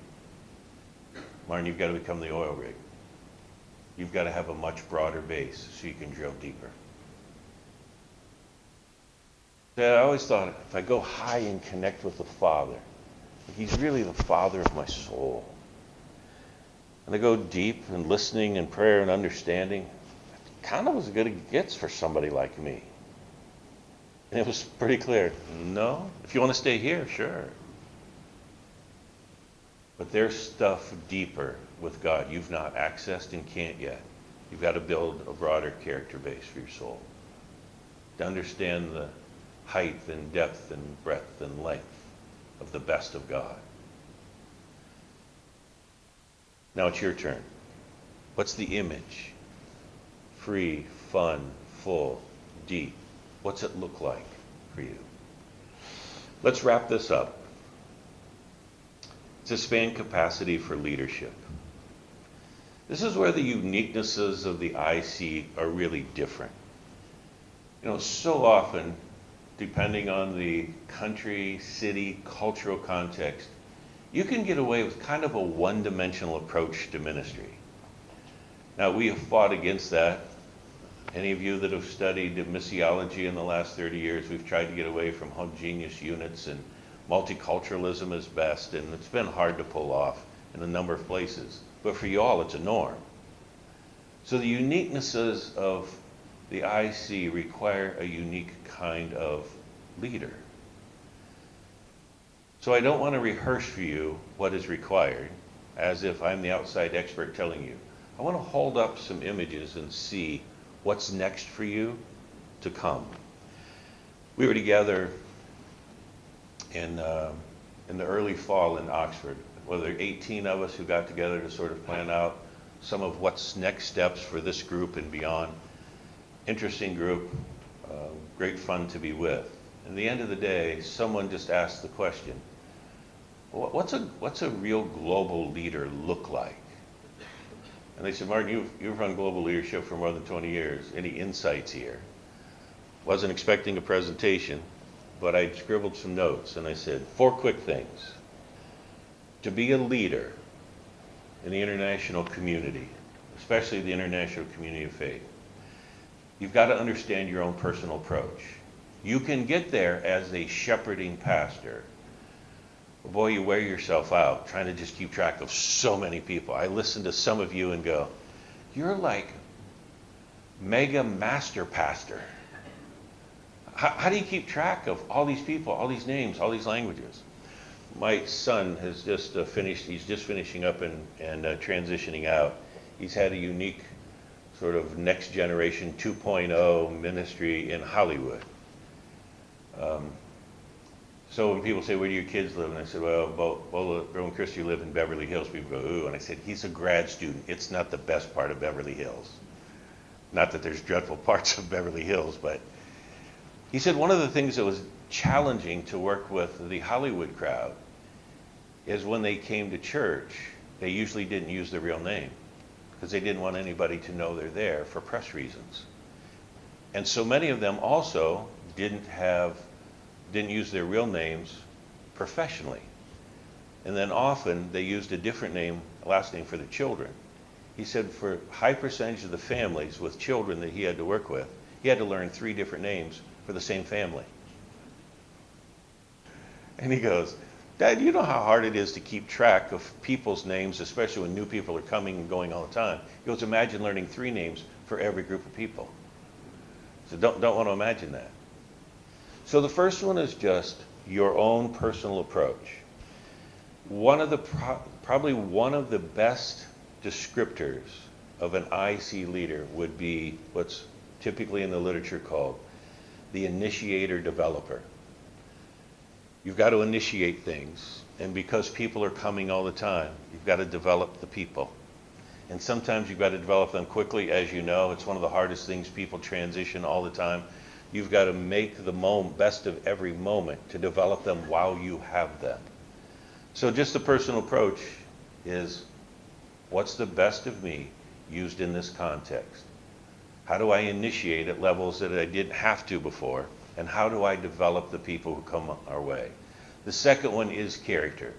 Martin, you've got to become the oil rig. You've got to have a much broader base so you can drill deeper. I always thought, if I go high and connect with the Father, He's really the Father of my soul. And I go deep in listening and prayer and understanding, kind of as good as it gets for somebody like me. And it was pretty clear, no, if you want to stay here, sure. But there's stuff deeper with God you've not accessed and can't yet. You've got to build a broader character base for your soul. To understand the height and depth and breadth and length of the best of God. Now it's your turn. What's the image? Free, fun, full, deep. What's it look like for you? Let's wrap this up. It's expand capacity for leadership. This is where the uniquenesses of the IC are really different. You know, so often, depending on the country, city, cultural context, you can get away with kind of a one-dimensional approach to ministry. Now, we have fought against that. Any of you that have studied missiology in the last 30 years, we've tried to get away from homogeneous units, and multiculturalism is best, and it's been hard to pull off in a number of places. But for you all, it's a norm. So the uniquenesses of the IC require a unique kind of leader. So I don't want to rehearse for you what is required, as if I'm the outside expert telling you. I want to hold up some images and see what's next for you to come. We were together in the early fall in Oxford. Well, there are 18 of us who got together to sort of plan out some of what's next steps for this group and beyond. Interesting group, great fun to be with. At the end of the day, someone just asked the question, what's a real global leader look like? And they said, Martin, you've run global leadership for more than 20 years. Any insights here? Wasn't expecting a presentation, but I scribbled some notes, and I said, 4 quick things. To be a leader in the international community, especially the international community of faith, you've got to understand your own personal approach. You can get there as a shepherding pastor. Boy, you wear yourself out trying to just keep track of so many people. I listen to some of you and go, you're like mega master pastor. How do you keep track of all these people, all these names, all these languages? My son has just finished, he's just finishing up and transitioning out. He's had a unique sort of next generation 2.0 ministry in Hollywood. So when people say, where do your kids live? And I said, well, Bola, Bro, and Christy live in Beverly Hills. People go, ooh. And I said, he's a grad student. It's not the best part of Beverly Hills. Not that there's dreadful parts of Beverly Hills, but he said one of the things that was challenging to work with the Hollywood crowd is when they came to church, they usually didn't use their real name because they didn't want anybody to know they're there for press reasons. And so many of them also didn't use their real names professionally. And then often they used a different name, last name for the children. He said for a high percentage of the families with children that he had to work with, he had to learn 3 different names for the same family. And he goes, Dad, you know how hard it is to keep track of people's names, especially when new people are coming and going all the time. He goes, imagine learning 3 names for every group of people. So don't want to imagine that. So the first one is just your own personal approach. Probably one of the best descriptors of an IC leader would be what's typically in the literature called the initiator developer. You've got to initiate things, and because people are coming all the time, you've got to develop the people. And sometimes you've got to develop them quickly, as you know. It's one of the hardest things. People transition all the time. You've got to make the best of every moment to develop them while you have them. So just the personal approach is, what's the best of me used in this context? How do I initiate at levels that I didn't have to before? And how do I develop the people who come our way? The second one is character.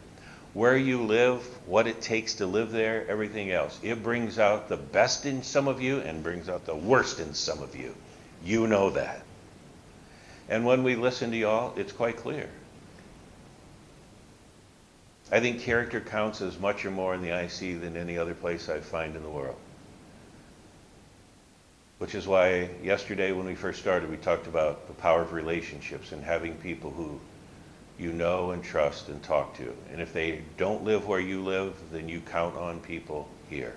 Where you live, what it takes to live there, everything else. It brings out the best in some of you and brings out the worst in some of you. You know that. And when we listen to y'all, it's quite clear. I think character counts as much or more in the IC than any other place I find in the world. Which is why yesterday when we first started, we talked about the power of relationships and having people who you know and trust and talk to. And if they don't live where you live, then you count on people here.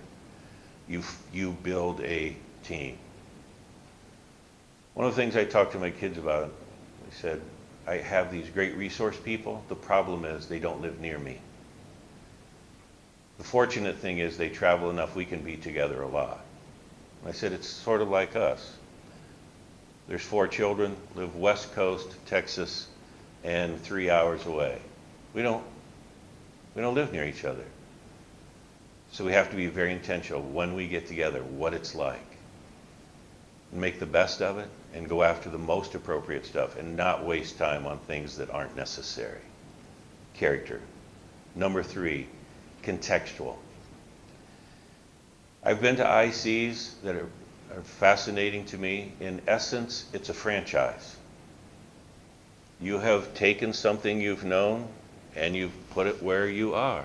You build a team. One of the things I talked to my kids about, I said, I have these great resource people. The problem is they don't live near me. The fortunate thing is they travel enough we can be together a lot. I said, it's sort of like us. There's 4 children, live West Coast, Texas, and 3 hours away. We don't live near each other. So we have to be very intentional when we get together, what it's like. And make the best of it and go after the most appropriate stuff and not waste time on things that aren't necessary. Character. Number 3, contextual. I've been to ICs that are fascinating to me. In essence, it's a franchise. You have taken something you've known and you've put it where you are.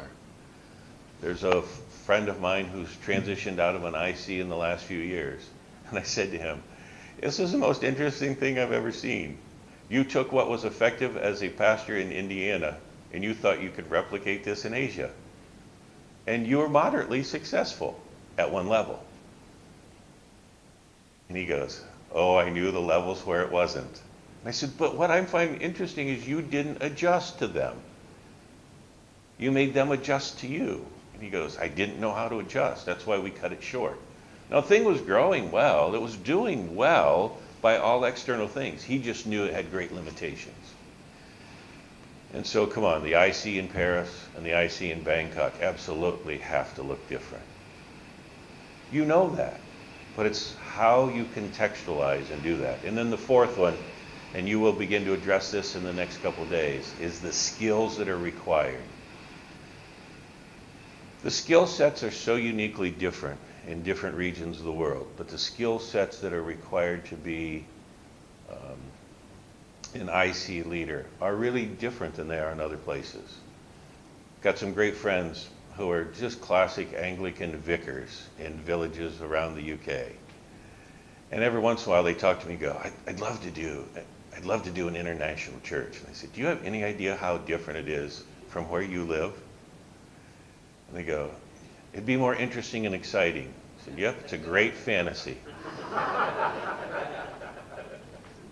There's a friend of mine who's transitioned out of an IC in the last few years. And I said to him, this is the most interesting thing I've ever seen. You took what was effective as a pastor in Indiana and you thought you could replicate this in Asia. And you were moderately successful at one level. And he goes, oh, I knew the levels where it wasn't. And I said, but what I'm finding interesting is you didn't adjust to them. You made them adjust to you. And he goes, I didn't know how to adjust. That's why we cut it short. Now, the thing was growing well. It was doing well by all external things. He just knew it had great limitations. And so, come on, the IC in Paris and the IC in Bangkok absolutely have to look different. You know that. But it's how you contextualize and do that. And then the fourth one, and you will begin to address this in the next couple of days, is the skills that are required. The skill sets are so uniquely different in different regions of the world, but the skill sets that are required to be an IC leader are really different than they are in other places. Got some great friends who are just classic Anglican vicars in villages around the UK. And every once in a while they talk to me and go, I'd love to do an international church. And I said, do you have any idea how different it is from where you live? And they go, it'd be more interesting and exciting. I said, yep, it's a great fantasy.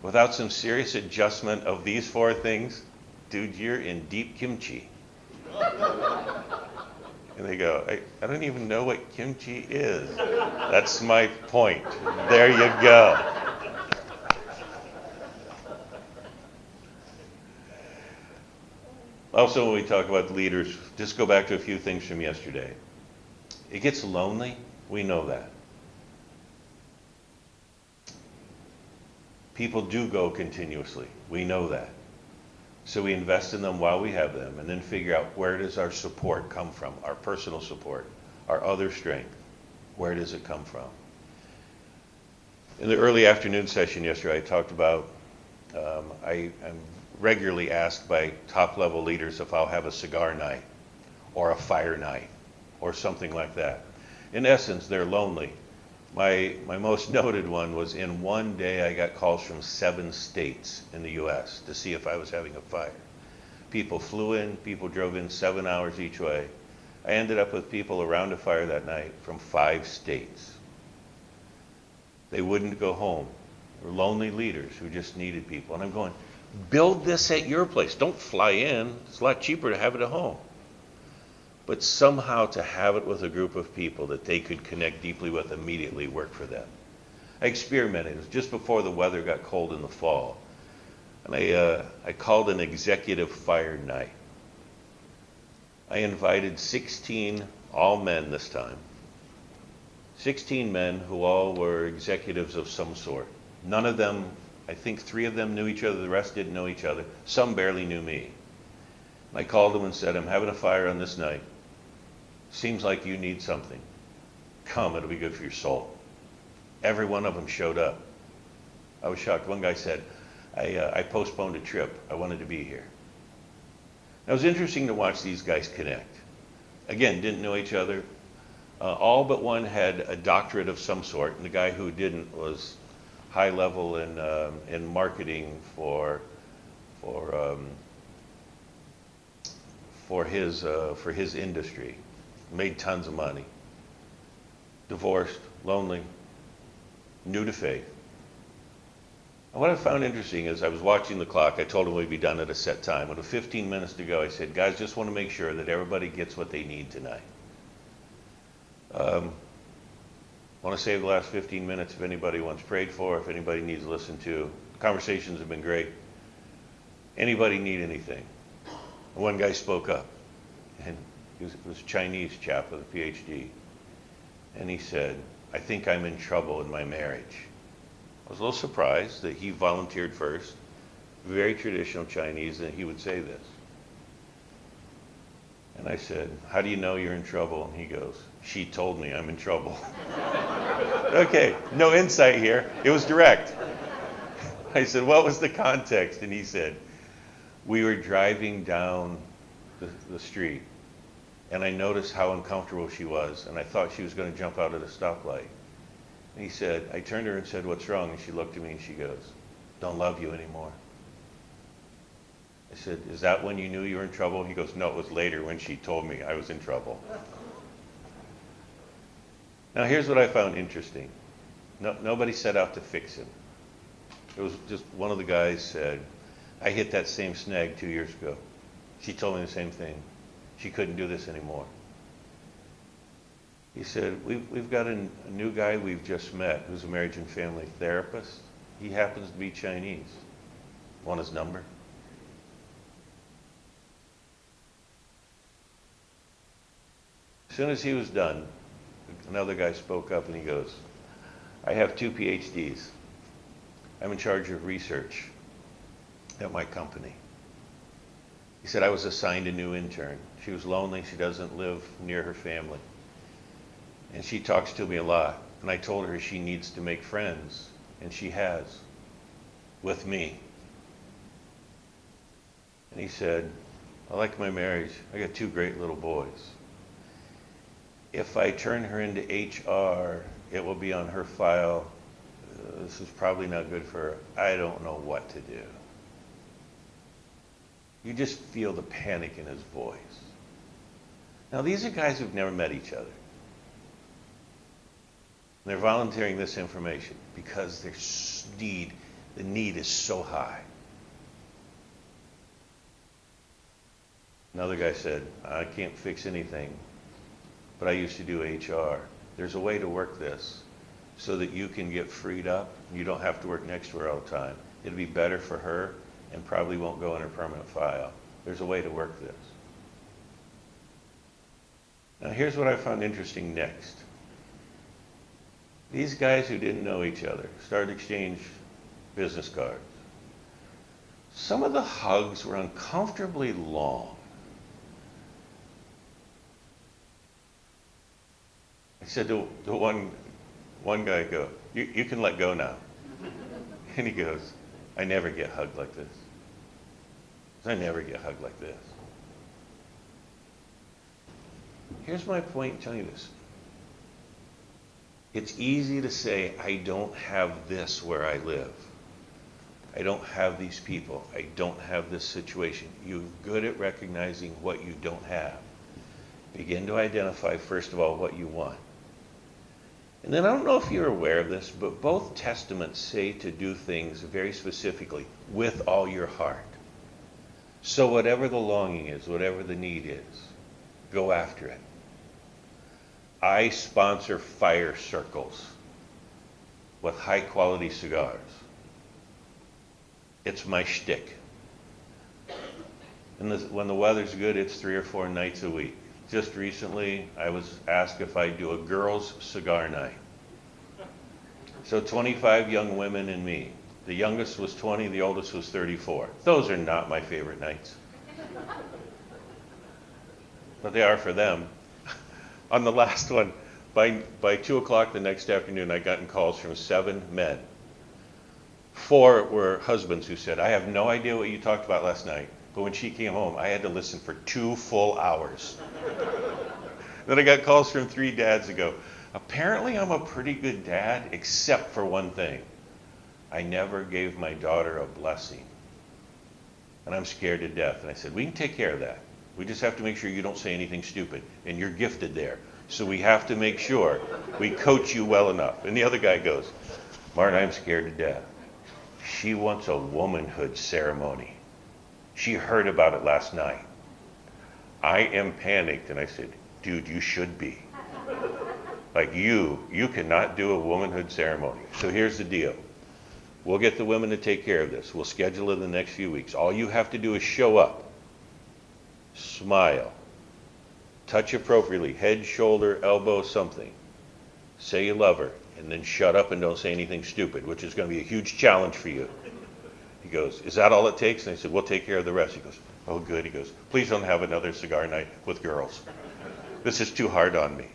Without some serious adjustment of these 4 things, dude, you're in deep kimchi. And they go, I don't even know what kimchi is. That's my point. There you go. Also, when we talk about leaders, just go back to a few things from yesterday. It gets lonely. We know that. People do go continuously. We know that. So we invest in them while we have them and then figure out where does our support come from, our personal support, our other strength. Where does it come from? In the early afternoon session yesterday, I talked about, I'm regularly asked by top-level leaders if I'll have a cigar night or a fire night or something like that. In essence, they're lonely. My most noted one was in one day I got calls from 7 states in the U.S. to see if I was having a fire. People flew in, people drove in 7 hours each way. I ended up with people around a fire that night from 5 states. They wouldn't go home. They were lonely leaders who just needed people. And I'm going, build this at your place. Don't fly in. It's a lot cheaper to have it at home. But somehow to have it with a group of people that they could connect deeply with immediately worked for them. I experimented. It was just before the weather got cold in the fall. And I called an executive fire night. I invited 16, all men this time, 16 men who all were executives of some sort. None of them, I think 3 of them knew each other, the rest didn't know each other. Some barely knew me. And I called them and said, I'm having a fire on this night. Seems like you need something. Come, it'll be good for your soul. Every one of them showed up. I was shocked. One guy said, I postponed a trip. I wanted to be here. It was interesting to watch these guys connect. Again, didn't know each other. All but one had a doctorate of some sort, and the guy who didn't was high level in marketing for his industry. Made tons of money. Divorced, lonely, new to faith. And what I found interesting is I was watching the clock. I told him we'd be done at a set time. With 15 minutes to go, I said, guys, just want to make sure that everybody gets what they need tonight. Want to save the last 15 minutes if anybody wants prayed for, if anybody needs listened to. Conversations have been great. Anybody need anything? And one guy spoke up, and he was a Chinese chap with a PhD. And he said, I think I'm in trouble in my marriage. I was a little surprised that he volunteered first, very traditional Chinese, and he would say this. And I said, how do you know you're in trouble? And he goes, she told me I'm in trouble. Okay, no insight here. It was direct. I said, what was the context? And he said, we were driving down the street, and I noticed how uncomfortable she was, and I thought she was going to jump out at a stoplight. And he said, I turned to her and said, what's wrong? And she looked at me and she goes, don't love you anymore. I said, is that when you knew you were in trouble? He goes, no, it was later when she told me I was in trouble. Now here's what I found interesting. Nobody set out to fix him. It was just one of the guys said, I hit that same snag 2 years ago. She told me the same thing. She couldn't do this anymore. He said, we've got a new guy we've just met who's a marriage and family therapist. He happens to be Chinese. Want his number? As soon as he was done, another guy spoke up and he goes, I have 2 PhDs. I'm in charge of research at my company. He said, I was assigned a new intern. She was lonely. She doesn't live near her family. And she talks to me a lot. And I told her she needs to make friends. And she has. With me. And he said, I like my marriage. I got 2 great little boys. If I turn her into HR, it will be on her file. This is probably not good for her. I don't know what to do. You just feel the panic in his voice. Now, these are guys who've never met each other. They're volunteering this information because the need is so high. Another guy said, I can't fix anything, but I used to do HR. There's a way to work this so that you can get freed up. You don't have to work next to her all the time. It'll be better for her and probably won't go in her permanent file. There's a way to work this. Now here's what I found interesting next. These guys who didn't know each other started to exchange business cards. Some of the hugs were uncomfortably long. I said to one guy, go, you can let go now. And he goes, I never get hugged like this. I never get hugged like this. Here's my point in telling you this. It's easy to say, I don't have this where I live. I don't have these people. I don't have this situation. You're good at recognizing what you don't have. Begin to identify, first of all, what you want. And then I don't know if you're aware of this, but both testaments say to do things very specifically with all your heart. So whatever the longing is, whatever the need is, go after it. I sponsor fire circles with high quality cigars. It's my shtick. And when the weather's good, it's 3 or 4 nights a week. Just recently, I was asked if I'd do a girls' cigar night. So 25 young women and me. The youngest was 20, the oldest was 34. Those are not my favorite nights. But they are for them. On the last one, by 2 o'clock the next afternoon, I gotten calls from 7 men. 4 were husbands who said, I have no idea what you talked about last night, but when she came home, I had to listen for 2 full hours. Then I got calls from 3 dads that go, apparently I'm a pretty good dad, except for one thing. I never gave my daughter a blessing. And I'm scared to death. And I said, we can take care of that. We just have to make sure you don't say anything stupid. And you're gifted there. So we have to make sure we coach you well enough. And the other guy goes, Martin, I'm scared to death. She wants a womanhood ceremony. She heard about it last night. I am panicked. And I said, dude, you should be. Like you cannot do a womanhood ceremony. So here's the deal. We'll get the women to take care of this. We'll schedule it in the next few weeks. All you have to do is show up, smile, touch appropriately, head, shoulder, elbow, something. Say you love her, and then shut up and don't say anything stupid, which is going to be a huge challenge for you. He goes, is that all it takes? And I said, we'll take care of the rest. He goes, oh, good. He goes, please don't have another cigar night with girls. This is too hard on me.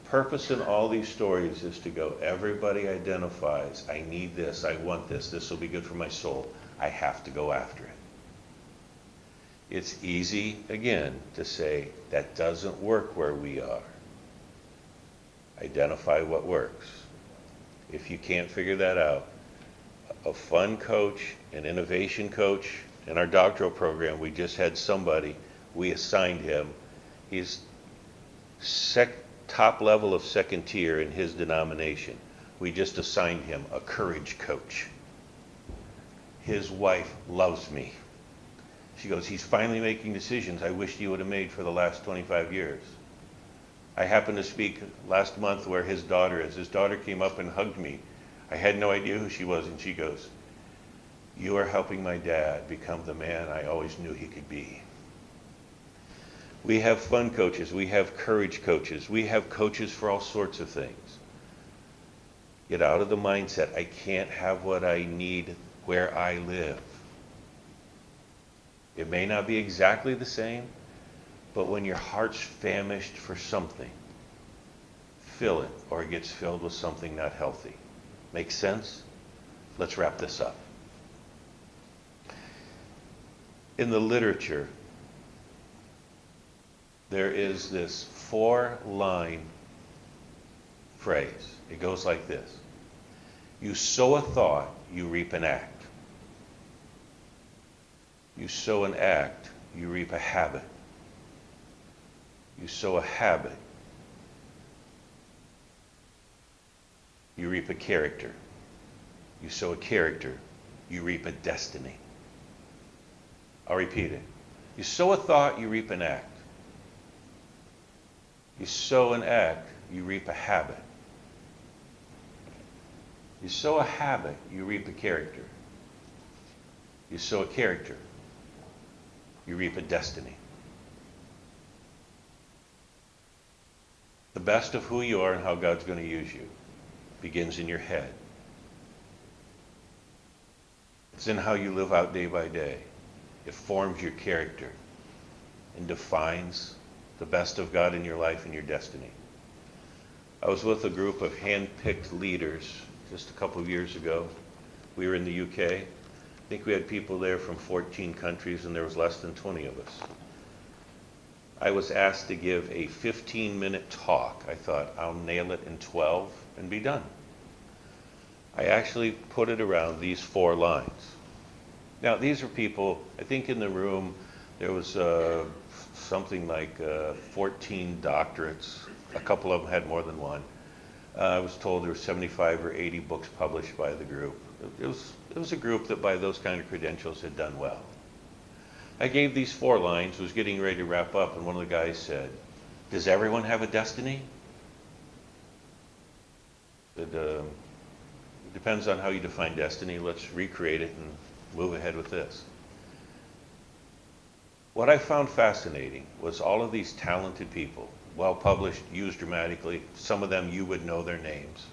Purpose in all these stories is to go, everybody identifies, I need this, I want this will be good for my soul. I have to go after it. It's easy, again, to say, that doesn't work where we are. Identify what works. If you can't figure that out, a fun coach, an innovation coach, in our doctoral program, we just had somebody, we assigned him, he's top level of second tier in his denomination. We just assigned him a courage coach. His wife loves me. She goes, he's finally making decisions I wished he would have made for the last 25 years. I happened to speak last month where his daughter is. His daughter came up and hugged me. I had no idea who she was, and she goes, you are helping my dad become the man I always knew he could be. We have fun coaches. We have courage coaches. We have coaches for all sorts of things. Get out of the mindset, I can't have what I need where I live. It may not be exactly the same, but when your heart's famished for something, fill it, or it gets filled with something not healthy. Make sense? Let's wrap this up. In the literature, there is this 4-line phrase. It goes like this. You sow a thought, you reap an act. You sow an act, you reap a habit. You sow a habit, you reap a character. You sow a character, you reap a destiny. I'll repeat it. You sow a thought, you reap an act. You sow an act, you reap a habit. You sow a habit, you reap a character. You sow a character, you reap a destiny. The best of who you are and how God's going to use you begins in your head. It's in how you live out day by day. It forms your character and defines the best of God in your life and your destiny. I was with a group of hand-picked leaders just a couple of years ago. We were in the UK. I think we had people there from 14 countries, and there was less than 20 of us. I was asked to give a 15-minute talk. I thought, I'll nail it in 12 and be done. I actually put it around these 4 lines. Now, these are people, I think in the room there was something like 14 doctorates. A couple of them had more than one. I was told there were 75 or 80 books published by the group. It was a group that by those kind of credentials had done well. I gave these 4 lines, was getting ready to wrap up, and one of the guys said, "Does everyone have a destiny?" I said, "It depends on how you define destiny. Let's recreate it and move ahead with this." What I found fascinating was all of these talented people, well published, used dramatically, some of them you would know their names.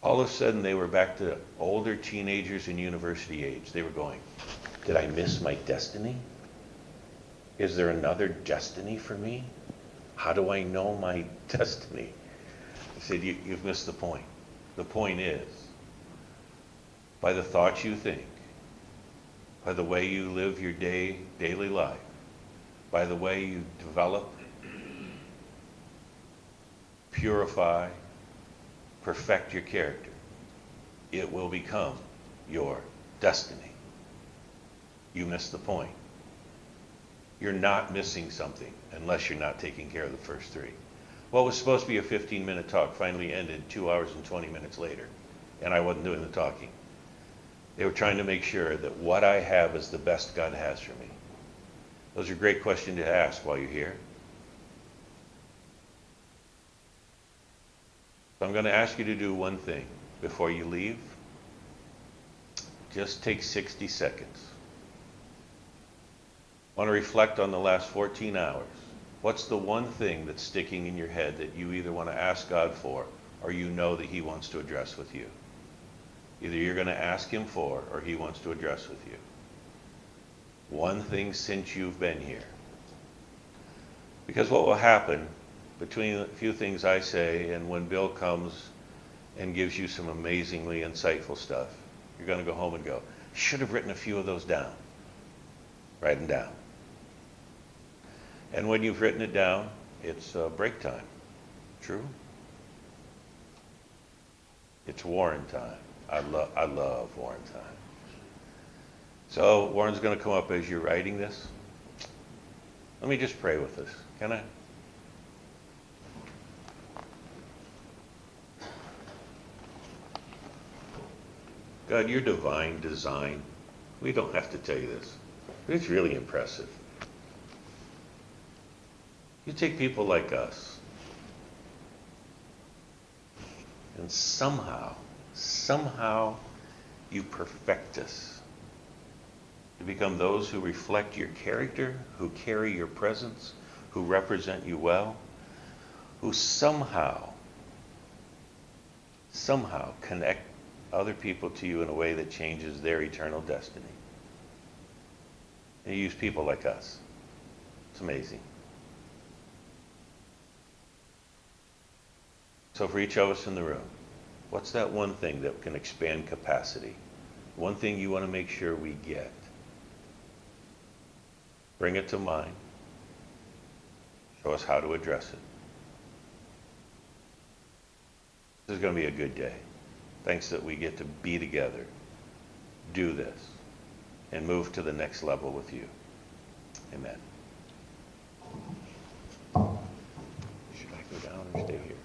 All of a sudden they were back to older teenagers in university age. They were going, "Did I miss my destiny? Is there another destiny for me? How do I know my destiny?" I said, You've missed the point. The point is, by the thoughts you think, by the way you live your daily life, by the way you develop, purify, perfect your character, it will become your destiny. You missed the point. You're not missing something unless you're not taking care of the first 3. What was supposed to be a 15-minute talk finally ended 2 hours and 20 minutes later, and I wasn't doing the talking. They were trying to make sure that what I have is the best God has for me. Those are great questions to ask while you're here. So I'm going to ask you to do one thing before you leave. Just take 60 seconds. I want to reflect on the last 14 hours. What's the one thing that's sticking in your head that you either want to ask God for or you know that He wants to address with you? Either you're going to ask Him for or He wants to address with you. One thing since you've been here. Because what will happen between a few things I say and when Bill comes and gives you some amazingly insightful stuff, you're going to go home and go, "Should have written a few of those down." Write them down. And when you've written it down, it's break time. True? It's Warren time. I love Warren time. So Warren's going to come up as you're writing this. Let me just pray with us. Can I? God, your divine design, we don't have to tell you this, but it's really impressive. You take people like us, and somehow you perfect us to become those who reflect your character, who carry your presence, who represent you well, who somehow connect other people to you in a way that changes their eternal destiny. And you use people like us. It's amazing. So for each of us in the room, what's that one thing that can expand capacity? One thing you want to make sure we get. Bring it to mind. Show us how to address it. This is going to be a good day. Thanks that we get to be together, do this, and move to the next level with you. Amen. Should I go down or stay here?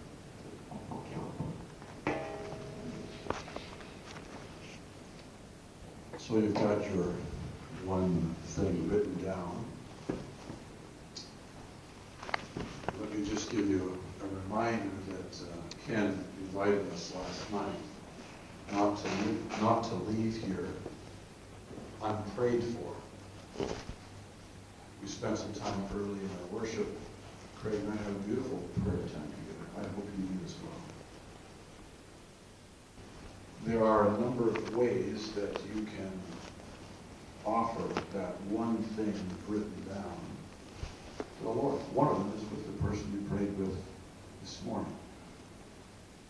So you've got your one thing written down. Let me just give you a reminder that Ken invited us last night not to leave here unprayed for. We spent some time early in our worship. Craig and I had a beautiful prayer time together. I hope you do as well. There are a number of ways that you can offer that one thing written down to the Lord. One of them is with the person you prayed with this morning.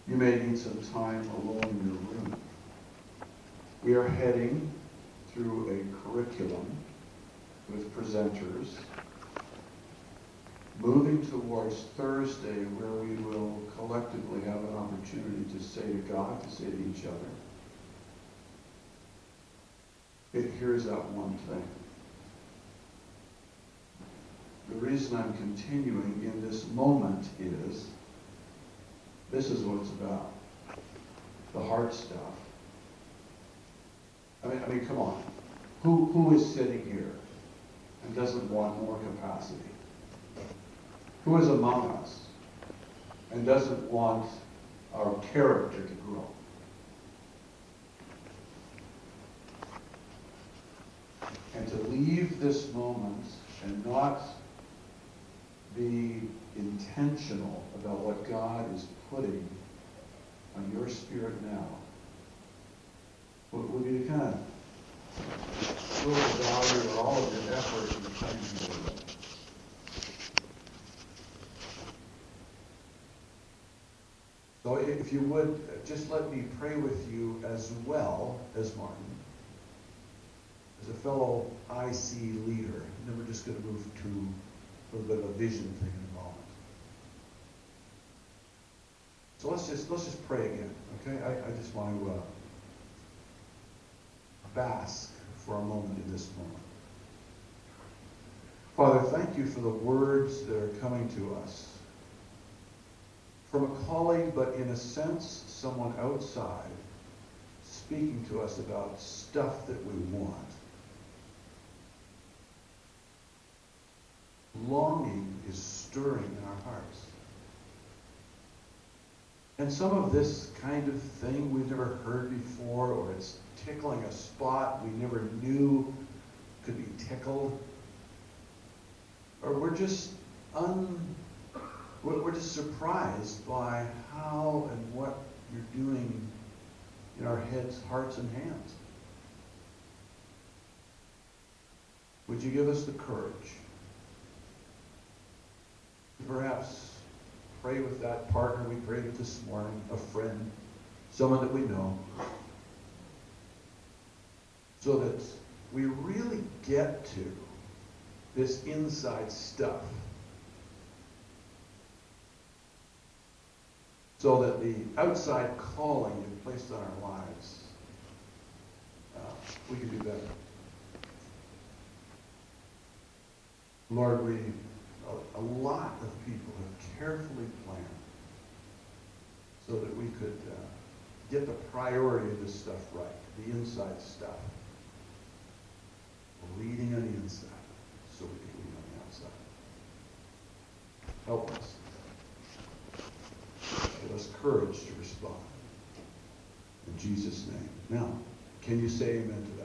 You may need some time alone in your room. We are heading through a curriculum with presenters moving towards Thursday, where we will collectively have an opportunity to say to God, to say to each other, here's that one thing. The reason I'm continuing in this moment is, this is what it's about. The heart stuff. I mean, come on. Who is sitting here and doesn't want more capacity? Who is among us and doesn't want our character to grow? And to leave this moment and not be intentional about what God is putting on your spirit now would be to kind of throw the value or all of your effort and time into it. So if you would, just let me pray with you as well as Martin, as a fellow IC leader. And then we're just going to move to a little bit of a vision thing in a moment. So let's just pray again, okay? I just want to bask for a moment in this moment. Father, thank you for the words that are coming to us from a colleague, but in a sense, someone outside speaking to us about stuff that we want. Longing is stirring in our hearts. And some of this kind of thing we've never heard before, or it's tickling a spot we never knew could be tickled. Or we're just surprised by how and what you're doing in our heads, hearts, and hands. Would you give us the courage to perhaps pray with that partner we prayed with this morning, a friend, someone that we know, so that we really get to this inside stuff, so that the outside calling you've placed on our lives, we can do better. Lord, a lot of people have carefully planned so that we could get the priority of this stuff right, the inside stuff. We're leading on the inside so we can lead on the outside. Help us. Give us courage to respond. In Jesus' name. Now, can you say amen to that?